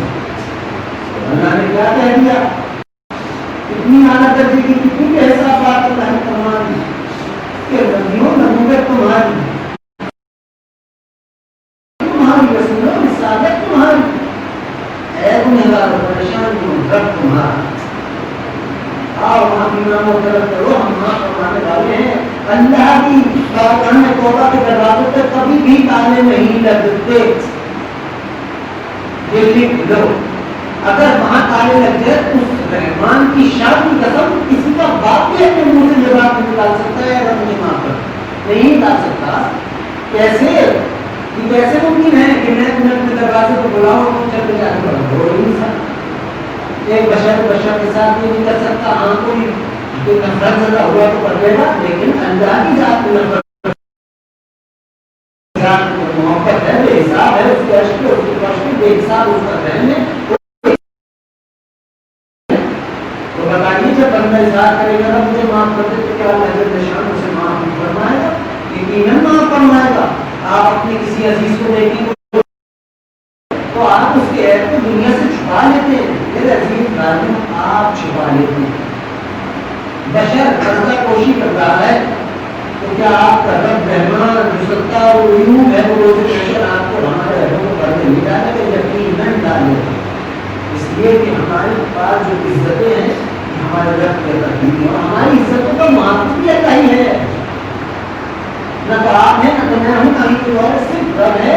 [SPEAKER 1] اللہ نے کیا کہہ دیا، کتنی اعلیٰ درجے کی کتنی ایسا بات اللہ نے فرما دی کہ نبیوں نبوت تمہاری رسولوں رسالت تمہاری، اے گنہگار پریشان کیوں رب تمہارا، آؤ وہاں کی نام و طلب کرو، ہم وہاں فرمانے والے ہیں۔ اللہ کی بارگاہ میں توبہ کے دروازے پہ کبھی بھی تالے نہیں لگتے، یہ لکھ لو، اگر وہاں تالے لگ جائے تو اس رحمان کی شان کی قسم کسی کا باپ بھی اپنے منہ سے جواب نہیں نکال سکتا ہے، رب نے معاف کر نہیں نکال سکتا۔ کیسے یہ کیسے ممکن ہے کہ میں تمہیں اپنے دروازے کو بلاؤں اور تم چل جانے پر ہو ہی نہیں سکتا، ایک بشر کے ساتھ یہ نہیں کر سکتا۔ ہاں کوئی نفرت زدہ ہوا تو کر دے گا، لیکن اللہ کی ذات میں نفرت محبت ہے، بے حساب ہے، اس کے عشق اس کے عشق بے حساب اس کا رہنے۔ تو بتائیے جب بندہ اظہار کرے گا مجھے معاف کر دے تو کیا اللہ جل شان اسے معاف نہیں فرمائے گا؟ یقیناً معاف فرمائے گا۔ آپ اپنے کسی عزیز کو دیکھیں تو آپ اس کے عیب کو دنیا سے چھپا لیتے ہیں، میرے عزیز بھائیوں آپ چھپا لیتے ہیں۔ بشر کرتا کوشش کر رہا ہے تو کیا آپ کا رب رحمان جو ستار و عیوب ہے وہ روز محشر آپ کو ہمارے عیبوں کو پردے نہیں ڈالے گا، یقیناً ڈالے گا، اس لیے کہ ہمارے پاس جو عزتیں ہیں ہمارے رب کے تقدیر ہے، اور ہماری عزتوں کا محافظ بھی اللہ ہی ہے، نہ تو آپ ہیں نہ تو میں ہوں نہ ہی کوئی اور، صرف رب ہے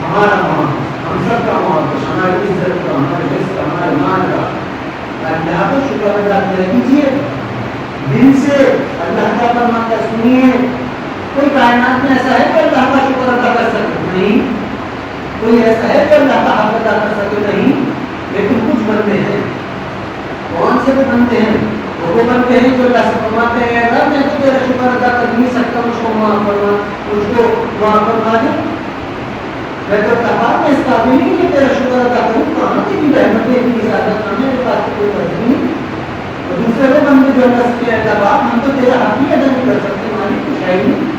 [SPEAKER 1] ہمارا محافظ، ہم سب کا محافظ، ہماری عزت کا، ہمارے رزق کا، ہمارے مال کا۔ اللہ کو شکر ادا کر دیجیے دل سے۔ اللہ کا فرماتا ہے سنیے، کوئی کائنات میں ایسا ہے کہ اللہ کا شکر ادا کر سکے نہیں، کوئی ایسا ہے کہ اللہ کا حق ادا کر سکے نہیں، لیکن کچھ بندے ہیں، کون سے وہ بندے ہیں؟ وہ بندے ہیں جو اللہ سے فرماتے ہیں رب میں تو تیرا شکر ادا کر نہیں سکتا، مجھ کو معاف فرما، مجھ کو معاف فرما دے، میں تو کہا میں اس قابل نہیں کہ تیرا شکر ادا کروں، کہاں تیری رحمتیں اتنی زیادہ کم ہے، جو نصب کے اعتبار ہم تو تیرا حق ہی ادا نہیں کر سکتے، ہماری کچھ ہے ہی نہیں.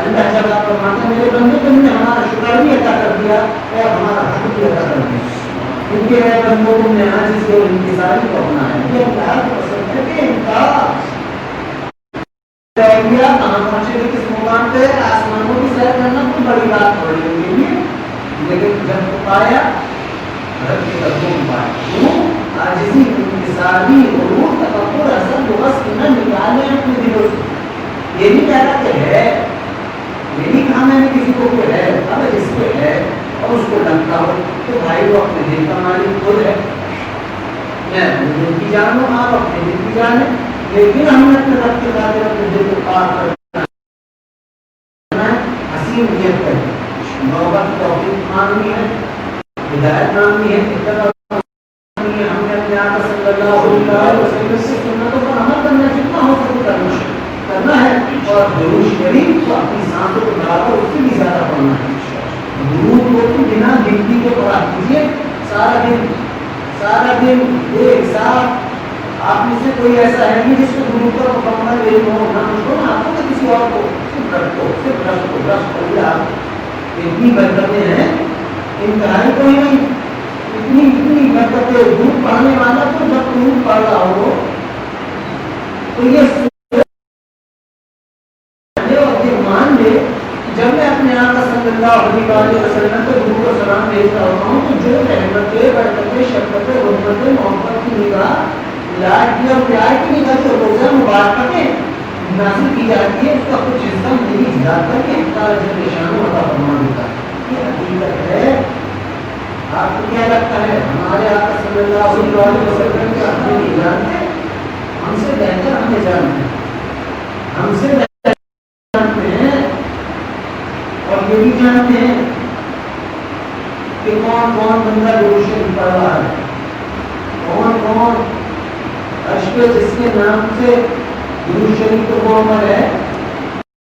[SPEAKER 1] اللہ جل فرماتا ہے میرے بندے تم نے ہمارا شکر بھی ادا کر دیا اور ہمارا حق بھی ادا کر دیا، کیونکہ اے بندوں تم نے عاجزی سے انکساری کو اپنایا. یہ اللہ کو پسند ہے کہ انکار کہاں پہنچے گے، کس مقام پہ؟ آسمانوں کی سیر کرنا کوئی بڑی بات ہو رہی ہے، لیکن جب تو پایا رب کے قدموں میں پایا. کیوں؟ عاجزی، انکساری، غرور، تکبر، حسد، بغض نہ نکالے اپنے دلوں سے. یہ نہیں کہہ رہا کہ ہے، یہ نہیں کہا میں نے کسی کو کہ ہے، اب جس کو ہے اور اس کو ڈنتا ہو تو بھائی وہ اپنے دل کا مالک خود ہے. میں اپنے دل کی جان ہوں، آپ اپنے دل کی جان ہے، لیکن ہم نے اپنے رب کے ساتھ اپنے دل کو پار کرنا ہے. حسین نیت کر محبت توفیق مانگنی ہے، ہدایت مانگنی ہے، اتباع مانگنی ہے. ہم نے اپنے آقا صلی اللہ علیہ وسلم سے سنتوں پر عمل کرنا جتنا ہو سکے کرنا ہے، اور درود شریف کو اپنی سانسوں کو بڑھا کر اس سے بھی زیادہ پڑھنا ہے. درود کو تو بنا گنتی کے پڑھا کیجیے سارا دن بے حساب. آپ میں سے کوئی ایسا ہے نہیں جس کو درود پر مکمل علم ہو، نہ مجھ کو نہ آپ کو نہ کسی اور کو. صرف رشک اتنی برکتیں ہیں انتہائی کوئی نہیں. اتنی برکتیں. درود پڑھنے والا تو جب درود پڑھ رہا ہو تو یہ مان لے جب میں اپنے آقا صلی اللہ علیہ وسلم کو درود و سلام بھیجتا ہوتا ہوں تو جو رحمتیں، برکتیں، شفقتیں، رحمتیں، محبت کی نگاہ، لاڈ کی اور پیار کی نگاہ سے روزہ مبارکتیں نازل کی جاتی ہے، اس کا کچھ حصہ میری ذات کر کے نشان عطا فرما دیتا ہے. یہ حقیقت ہے. آپ کو کیا لگتا ہے ہمارے آقا صلی اللہ علیہ وسلم کے ہمیں نہیں جانتے؟ ہم سے بہتر ہمیں جانتے ہیں، ہم سے جانتے ہیں. اور یہ بھی جانتے ہیں کہ کون کون بندہ روشن پڑھ رہا ہے، کون کون عرش پہ جس کے نام سے درود شریف کو معمر ہے.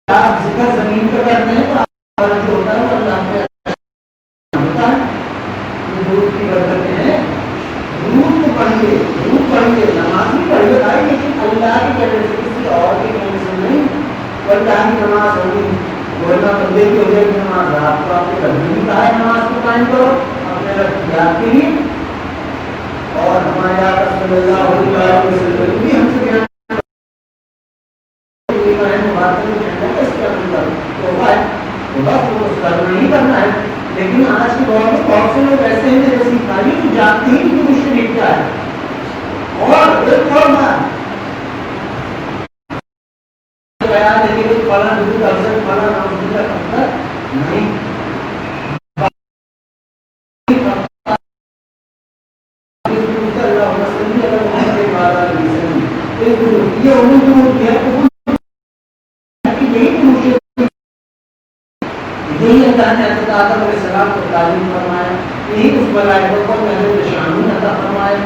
[SPEAKER 1] آپ ذکر زمین پہ کرتے ہیں تو آپ جو ہوتا ہے وہ اللہ پہ ہوتا ہے. یہ درود کی برکتیں ہیں. درود کو پڑھیے، نماز بھی پڑھیے بھائی، لیکن اللہ کے کہنے سے، کسی اور کے کہنے سے نہیں. اللہ کی نماز ہوگی، ورنہ بندے کی ہو جائے گی نماز. آپ کو آپ کے رب نے بھی کہا ہے نماز کو قائم کرو اپنے رب کی یاد کے لیے، اور ہمارے آقا صلی اللہ علیہ وسلم بھی ہم سے بیان نہیں کرنا ہے. لیکن آج کے دور میں بہت سے لوگ ایسے ہیں جو سکھائی تو جانتے ہی کہ مجھ سے لکھتا ہے. اور ایک اور بات فلاں درود افضل فلاں نام کا مطلب نہیں. یہی اللہ نے حضرت آدم علیہ السلام کو تعلیم فرمایا، یہی اس ملائکہ کو حضرت شامل عطا فرمایا.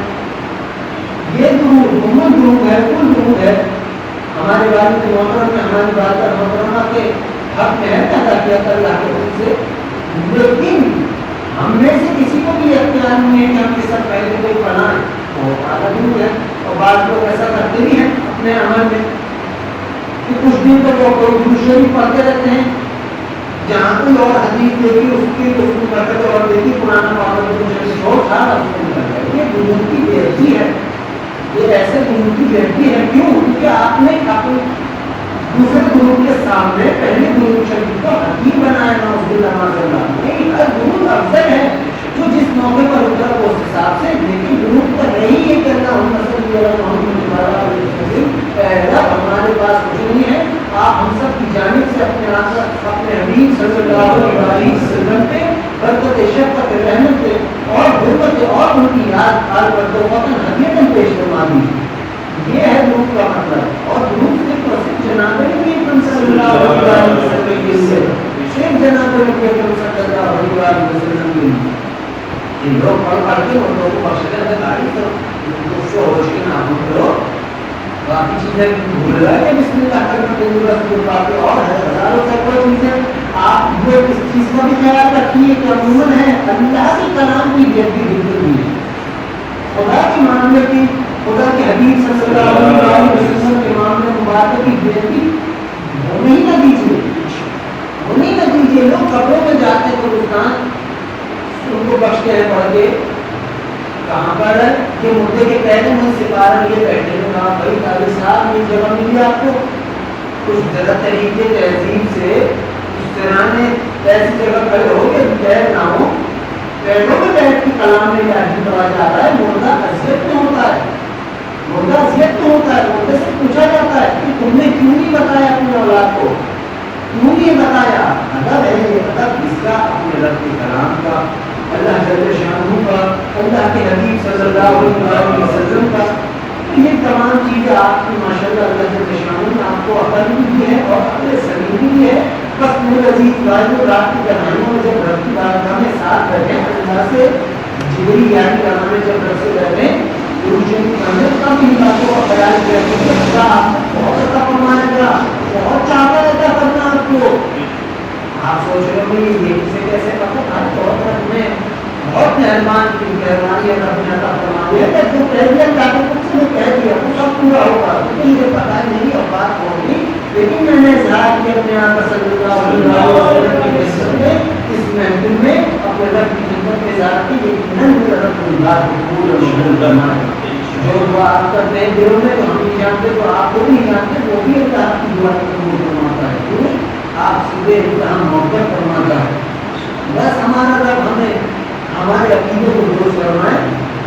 [SPEAKER 1] یہ درود ہے، کل درود ہے. ہمارے والد محترم نے ہماری والدہ محترمہ کے حق میں ادا کیا تھا اللہ کے حکم سے، لیکن ہم میں سے کسی کو بھی اختیار نہیں ہے کہ ہم کے ساتھ پہلے کوئی پڑھائیں. بہت اعلیٰ درود ہے. اور بعض لوگ ایسا کرتے بھی ہیں اپنے عمل میں کہ کچھ دن تک وہ کوئی درود شریف پڑھتے رہتے ہیں، جہاں کوئی اور حدیث دیکھی اس کی اس کو برکت اور دیکھی قرآن پاک میں مجھے چھوڑ تھا اس کو نکل گیا. یہ درود کی بے عزتی ہے، یہ ایسے درود کی بے عزتی ہے. کیوں؟ کیونکہ آپ نے اپنے دوسرے درود کے سامنے پہلے درود شریف کو حقیق بنایا نا اس دن نماز اللہ. نہیں، ہر درود افضل ہے جو جس موقع پر اترا اس حساب سے. لیکن درود کا نہیں ہے کہ اللہ پہلا ہمارے پاس کچھ نہیں ہے. آپ ہم سب کی جانب سے اپنے اپنے حبیب صلی اللہ علیہ وسلم پہ برکت شفقت رحمت اور حرمت اور ان کی یاد آل پر دو وطن حقیقت پیش فرما دی. یہ ہے درود کا مطلب. اور درود صرف اور صرف جناب نبی صلی اللہ علیہ وسلم کے لیے، صرف جناب نبی صلی اللہ علیہ وسلم کے لیے. یہ لوگ پڑھ کے ان لوگوں کو بخشنے میں تعریف کرو، اس کو ہوش کے نام کرو. باقی چیزیں بھول رہا ہے بسم اللہ کرنا ضرورت باقی اور ہے ہزاروں سینکڑوں چیزیں. آپ جو اس چیز کا بھی خیال رکھیے کہ عموماً ہے اللہ کے کلام کی بے عزتی بالکل نہیں ہے. خدا کے معاملے کی خدا کے حبیب صلی اللہ علیہ وسلم کے معاملے مبارک کی بےعزتی ہونے ہی نہ دیجیے، ہونے ہی نہ دیجیے۔ لوگ قبروں میں جاتے ہیں تو روزان ان کو بخشتے ہیں پڑھ کے، کہاں پر ہے کہ مردے کے پہلے میں سپارہ یہ بیٹھے ہیں، کہا بھائی قاضی صاحب یہ جگہ ملی آپ کو، کچھ ذرا طریقے تہذیب سے اس طرح نے ایسی جگہ کھڑے ہو کے پیر نہ ہو، پیڑوں کے بیٹھ کی کلام میں یاد پڑھا جاتا ہے، مردہ اذیت میں ہوتا ہے، مردہ اذیت میں ہوتا ہے۔ مردے سے پوچھا جاتا ہے کہ تم نے کیوں نہیں بتایا اپنی اولاد کو، کیوں نہیں بتایا؟ ادب ہے یہ، ادب کس کا؟ اپنے رب کے کلام کا، اللہ جل شانہ کا، اللہ کے حبیب صلی اللہ علیہ وسلم کا۔ یہ تمام چیزیں آپ کی ماشاءاللہ اللہ جل شانہ نے آپ کو عقل بھی دی ہے اور عقل سلیم بھی ہے۔ بس میرے عزیز بھائیو، رات کی گہرائیوں میں جب رب کی بارگاہ میں ساتھ بیٹھے اللہ سے جبری یاد کرانے، جب رب سے بیٹھے روشنی کرنے، تب ان باتوں کا خیال کیا کہ اللہ بہت عطا فرمائے گا، بہت چاہتا ہے عطا کرنا آپ کو۔ آپ سوچ رہے ہو یہ سے کیسے پتہ؟ آج بہت میں بہت مہربان کی مہربانی ہے، اپنے عطا فرمانے ہے جو کہہ دیا جاتے کچھ نے کہہ دیا وہ سب پورا ہوگا، کیونکہ مجھے پتا ہے میری اوقات ہوگی، لیکن میں نے اظہار کیا اپنے آپ صلی اللہ علیہ وسلم نے اس محفل میں اپنے رب کی خدمت میں اظہار کی، یقیناً میرا رب اللہ قبول اور قبول فرمائے۔ جو دعا آپ کرتے ہیں دلوں میں تو ہم نہیں جانتے، تو آپ کو نہیں جانتے، وہ بھی اللہ کی دعا کو قبول فرماتا ہے، کیوں؟ آپ سیدھے اتنا محبت فرماتا ہے۔ بس ہمارا رب ہمیں ہمارے عقیدے کو درست فرمائے،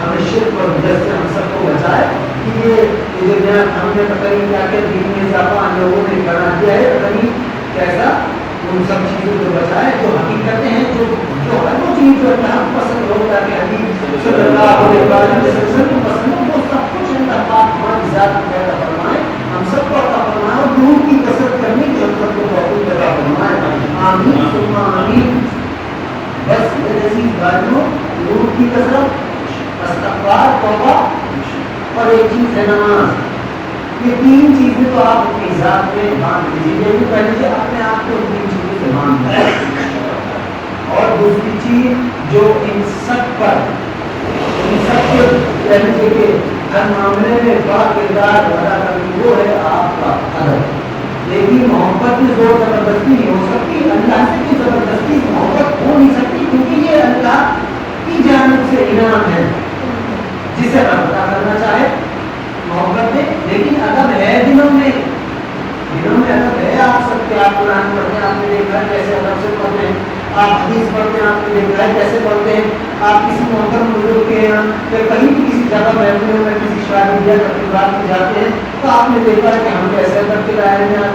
[SPEAKER 1] ہمیں شرک اور بدعت سے ہم سب کو بچائے کہ یہ دنیا ہم نے پتہ نہیں کیا کہ دین میں اضافہ ہم لوگوں نے بنا دیا ہے، پتہ نہیں کیسا، ان سب چیزوں کو بچائے جو حقیقتیں ہیں، جو ہر وہ چیز جو اللہ کو پسند ہوتا ہے، حبیب صلی اللہ علیہ وسلم کو پسند ہو، وہ سب کچھ اللہ پاک ہماری ذات کو پیدا فرمائے، ہم سب کو عطا فرمائے اور روح کی کثرت کرنے کی ہم سب کو توفیق عطا فرمائے، آمین ثم آمین۔ بس میرے عزیز بھائیوں، روح کی کثرت، استغفار، توبہ اور ایک چیز ہے نماز۔ یہ تین چیزیں تو آپ اپنی ذات میں باندھ لیجیے، یہ بھی پہلے اپنے آپ کو تین چیزوں سے باندھ لیں۔ اور دوسری چیز جو ان سب کے لہجے کے ہر معاملے میں بڑا کردار ادا کرتی وہ ہے آپ کا ادب۔ لیکن محبت میں زور زبردستی نہیں ہو سکتی، اللہ سے بھی زبردستی محبت ہو نہیں سکتی، کیونکہ یہ اللہ کی جانب سے انعام ہے جسے رب عطا کرنا چاہے محبت میں۔ لیکن ادب ہے دلوں میں ادب ہے۔ آپ سب کے آپ قرآن پڑھتے ہیں، آپ نے دیکھا ہے کیسے ادب سے پڑھتے ہیں، آپ حدیث پڑھتے ہیں، آپ نے دیکھا ہے کیسے پڑھتے ہیں، آپ کسی محترم بزرگ کے یہاں یا کہیں بھی کسی جگہ محفلوں میں کسی شادی یا تقریبات میں جاتے ہیں تو آپ نے دیکھا ہے کہ ہم کیسے ادب کے لائے ہیں۔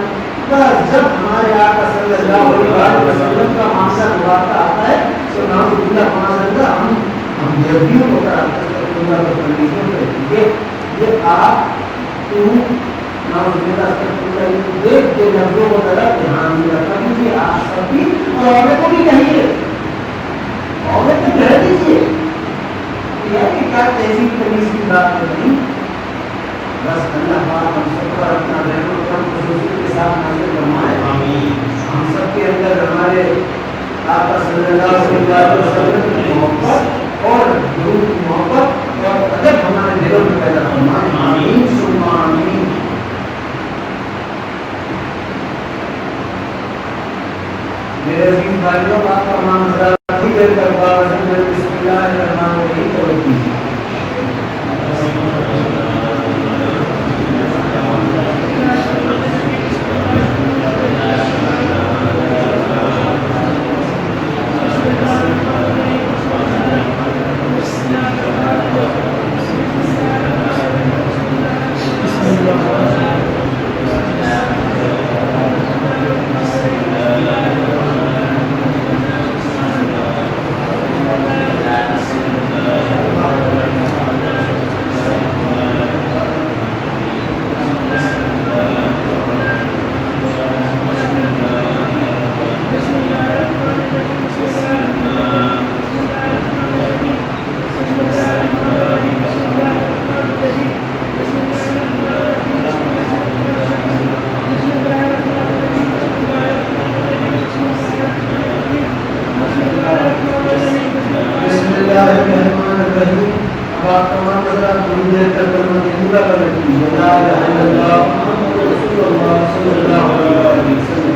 [SPEAKER 1] بس جب ہمارے آقا صلی اللہ علیہ وسلم کا معاملہ مبارکہ آتا ہے تو نام اللہ معاذ ہم جبیوں کو کراتے ہیں، اللہ کو تنظیموں کو یہ آپ کیوں دیکھ کے لفظوں کو ذرا دھیان میں رکھنا، کیونکہ آپ سب بھی اور عورتوں کو بھی کہیے، عورت کو کہہ دیجیے کہ کیا تہذیب تمیز کی بات کرنی۔ بس اللہ پاک ہم سب پر اپنا رحم و کرم خصوصیت کے ساتھ نازل فرمائے، ہم سب کے اندر ہمارے آقا صلی اللہ علیہ وسلم کی محبت اور حضور کی محبت اور ادب ہمارے دلوں میں پیدا فرمائے، آمین ثم آمین۔ میرے عزیز بھائیوں، آپ کا نام حضرات کی دیر کر بسم اللہ الرحمن الرحیم توبہ کیجیے۔ ساتھ تھوڑی دیر تک کلمہ طیبہ کا لکھی لا الہ الا اللہ محمد رسول اللہ صلی اللہ علیہ وسلم.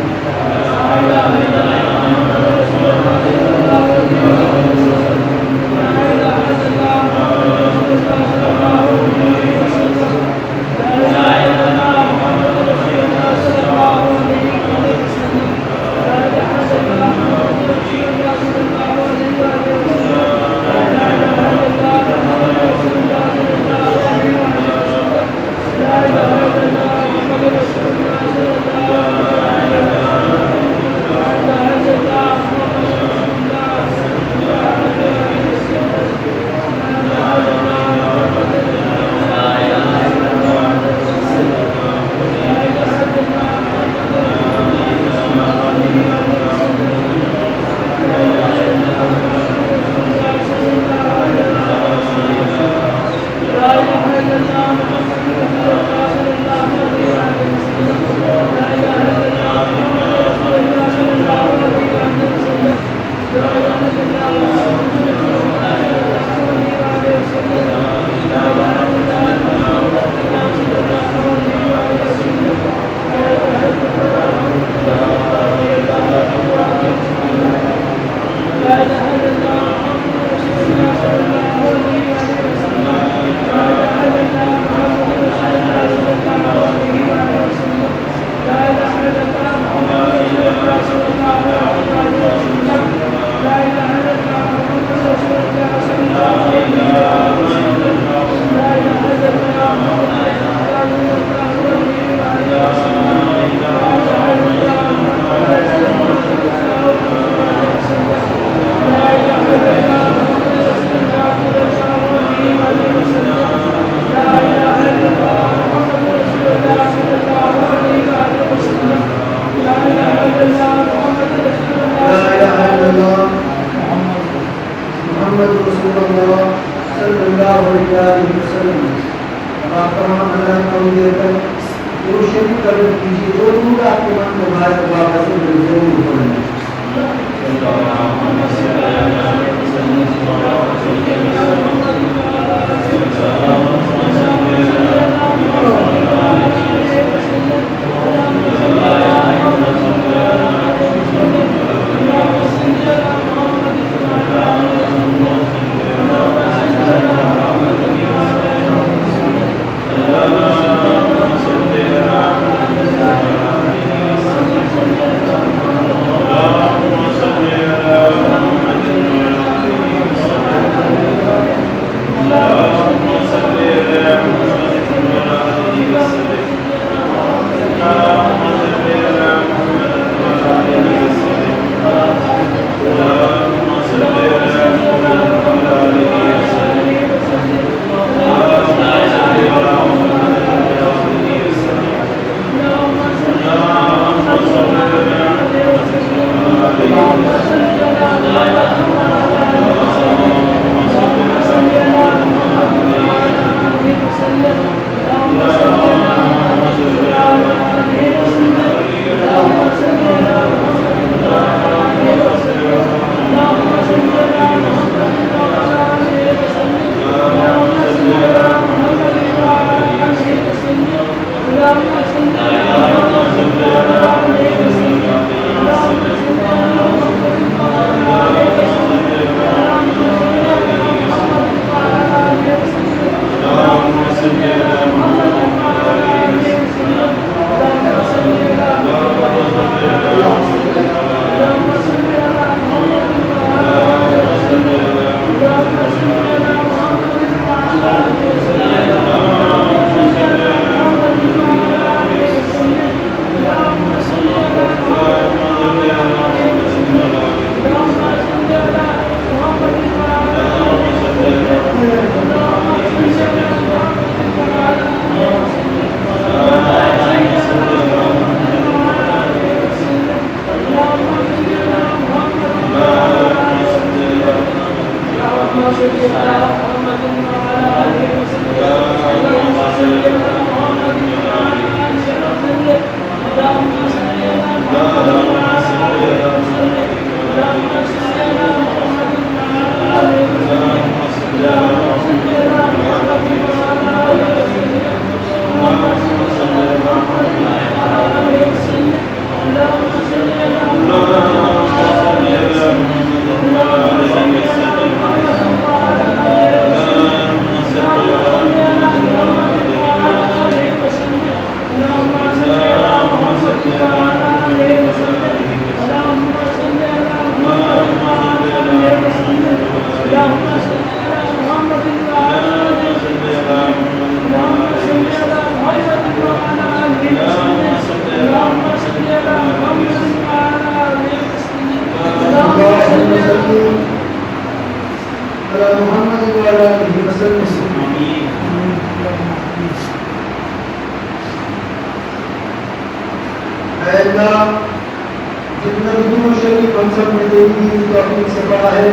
[SPEAKER 1] کی توفیق سے پڑھا ہے.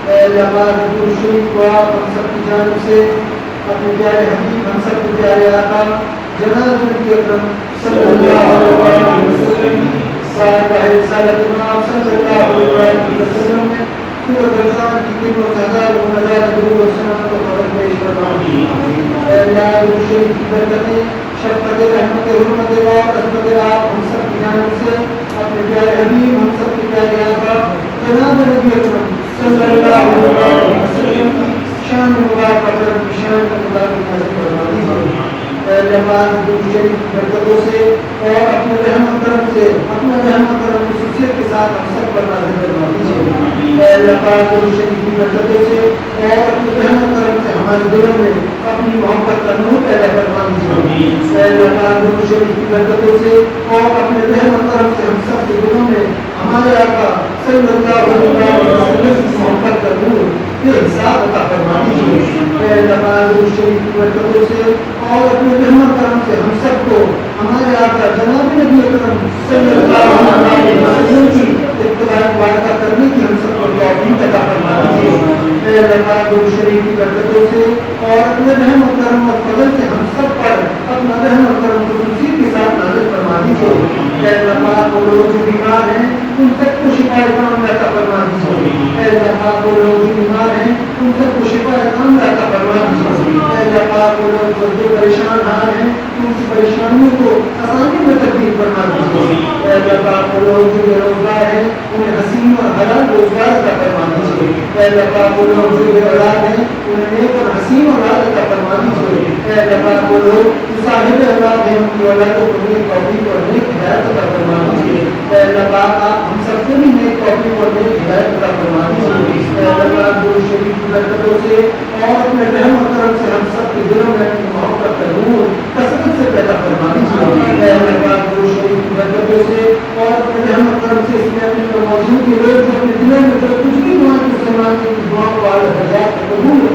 [SPEAKER 1] اے اللہ پاک درود شریف کو آپ ہم سب کی جانب سے اپنے پیارے حبیب ہم سب کے پیارے آقا جناب نبی اکرم صلی اللہ علیہ وسلم صاحب رسالت جناب صلی اللہ علیہ وسلم میں سورۃ الرحمن کی 3000 درود و سلام کو قبول پیش فرمائیں. اے اللہ درود شریف کی برکتیں شفقت رحمت حرمت و رحمت آپ ہم سب کی جانب سے اپنے پیارے حبیب ہم سب کے پیارے آقا جناب نبی اکرم صلی اللہ علیہ وسلم کی شان مبارک اکرم کی شان کا مطابق نازل فرما دیجیے. اے اللہ پاک درود شریف کی برکتوں سے اور اپنے رحم و کرم سے اپنے رحم و کرم خصوصیت کے ساتھ ہم سب پر نازل فرما دیجیے. اے اللہ پاک درود شریف کی برکتوں سے اور اپنے رحم و کرم سے ہمارے دلوں میں اپنی محبت کا نور پیدا فرما دیجیے. اے اللہ پاک درود شریف کی برکتوں سے اور اپنے رحم و کرم سے ہم سب کے دلوں میں ہمارے آقا صلی اللہ علیہ وسلم کی محبت کا نور کے حساب عطا فرما دیجیے. اے اللہ پاک درود شریف کی برکتوں سے اور اپنے رحم و کرم سے ہم سب کو ہمارے آقا جناب نبی اکرم صلی اللہ علیہ وسلم کی اتباع مبارکہ کرنے کی ہم سب کو توفیق عطا فرما دیجیے. اے اللہ پاک درود شریف کی برکتوں سے اور اپنے رحم و کرم اور فضل سے ہم سب پر اپنا رحم و کرم خصوصیت کے ساتھ نازل فرما دیجیے. اے اللہ پاک وہ لوگ جو بیمار ہیں ان سب کو شفا کام عطا فرما دیجیے. اے اللہ پاک وہ لوگ جو بیمار ہیں ان سب کو شفا کام عطا فرما دیجیے. اے اللہ پاک وہ لوگ جو پریشان حال ہیں ان کی پریشانیوں کو آسانی میں تبدیل فرما دیجیے. اے اللہ پاک وہ لوگ جو بے روزگار ہیں انہیں حسین اور حلال روزگار عطا فرما دیجیے. اے اللہ پاک وہ لوگ جو بے اولاد ہیں انہیں نیک اور حسین اولاد عطا فرما دیجیے. اے اللہ پاک وہ لوگ جو صاحب اولاد ہیں ان کی اولادوں کو نیک توفیق اور نیک ہدایت عطا فرما دیجیے. اے اللہ پاک آپ ہم سب کو بھی نیک توفیق اور نیک ہدایت عطا فرما دیجیے. اے اللہ پاک درود شریف کی برکتوں سے اور اپنے رحم و کرم سے ہم سب کے دلوں میں اپنی محبت کا نور کثرت سے پیدا فرما دیجیے. اے اللہ پاک درود شریف کی برکتوں سے اور اپنے رحم و کرم سے اس میں اپنے موجود کے لوگ جو اپنے دلوں میں کچھ بھی دعا کی مسلمان کی دعاؤں کو آل حیات قبول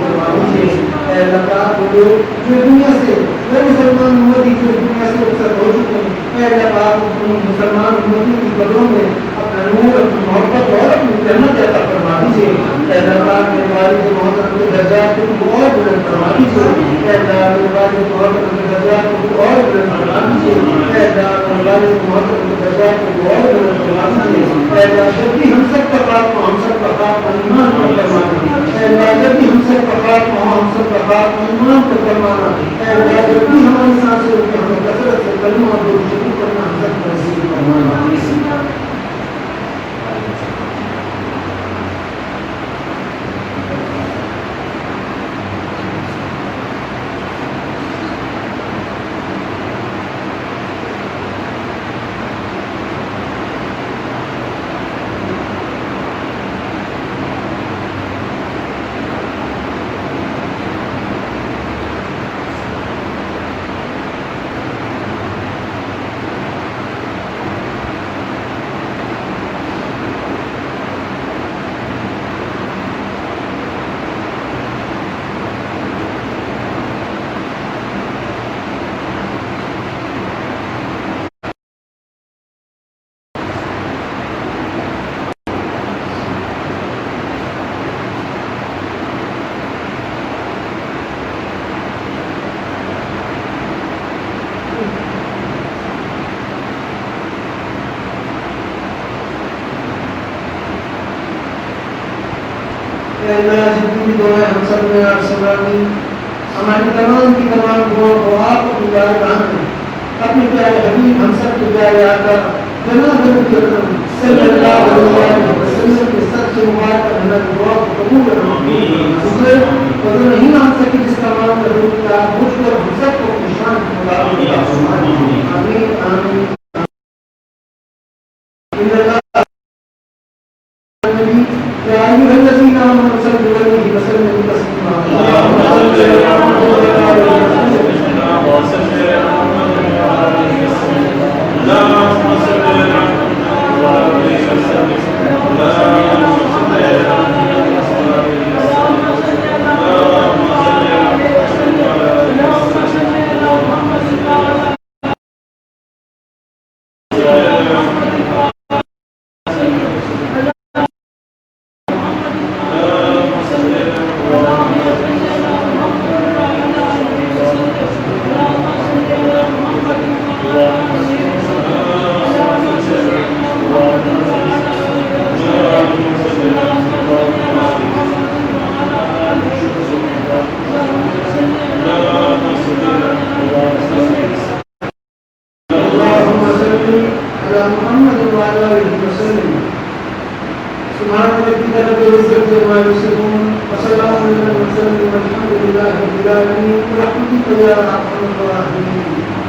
[SPEAKER 1] فرما دیجیے. اے اللہ پاک وہ لوگ جو دنیا سے غیر مسلمان امتی جو دنیا سے رخصت ہو چکے ہیں اے اللہ پاک ان مسلمان امتی کی قبروں میں اپنا نور اپنی محبت اور اپنی رحمت عطا فرما دیجیے. اے اللہ پاک میرے والد محترم کے درجات کو اور بلند فرما دیجیے. اے اللہ میرے والد محترم کے درجات کو اور بلند فرما دیجیے. اے اللہ میرے والد محترم کے درجات کو اور بلند فرما دیجیے. اے اللہ جب بھی ہم سب کا پاک ہو ہم سب کا پاک ایمان پر فرمانا. اے اللہ جب بھی ہم سب کا پاک ہو ہم سب کا پاک ایمان پر فرمانا. اے اللہ جب بھی ہماری سانسیں رکیں ہمیں کثرت سے کلمہ اور درود شریف پڑھنا ہم سب کو نصیب فرمانا. اللہ جتنی دعائیں ہم سب نے آپ سے مانگی ہماری تمام کی تمام دعاؤں کو آپ اپنی بارگاہ میں اپنے پیارے حبیب ہم سب کے پیارے آقا جناب نبی اکرم صلی اللہ علیہ وسلم کے سب سے مبارک ہماری دعا کو قبول فرمائیں. اسے قدر نہیں مان سکی جس کا مان کروں کہ آپ مجھ پر ہم سب کو اپنی شان کی مطابق عطا فرمائیں. آمین آمین. يا أيها الذين آمنوا صلوا عليه وسلموا تسليما. اللهم صل على محمد وعلى آل محمد كما صليت على محمد وعلى آل محمد. اللهم صل على محمد وعلى آل محمد. اللهم صل على محمد وعلى آل محمد. اللهم صل على
[SPEAKER 2] سبحان ربك رب العزة عما يصفون وسلام على المرسلين والحمد لله رب العالمين برحمتك يا أرحم الراحمين.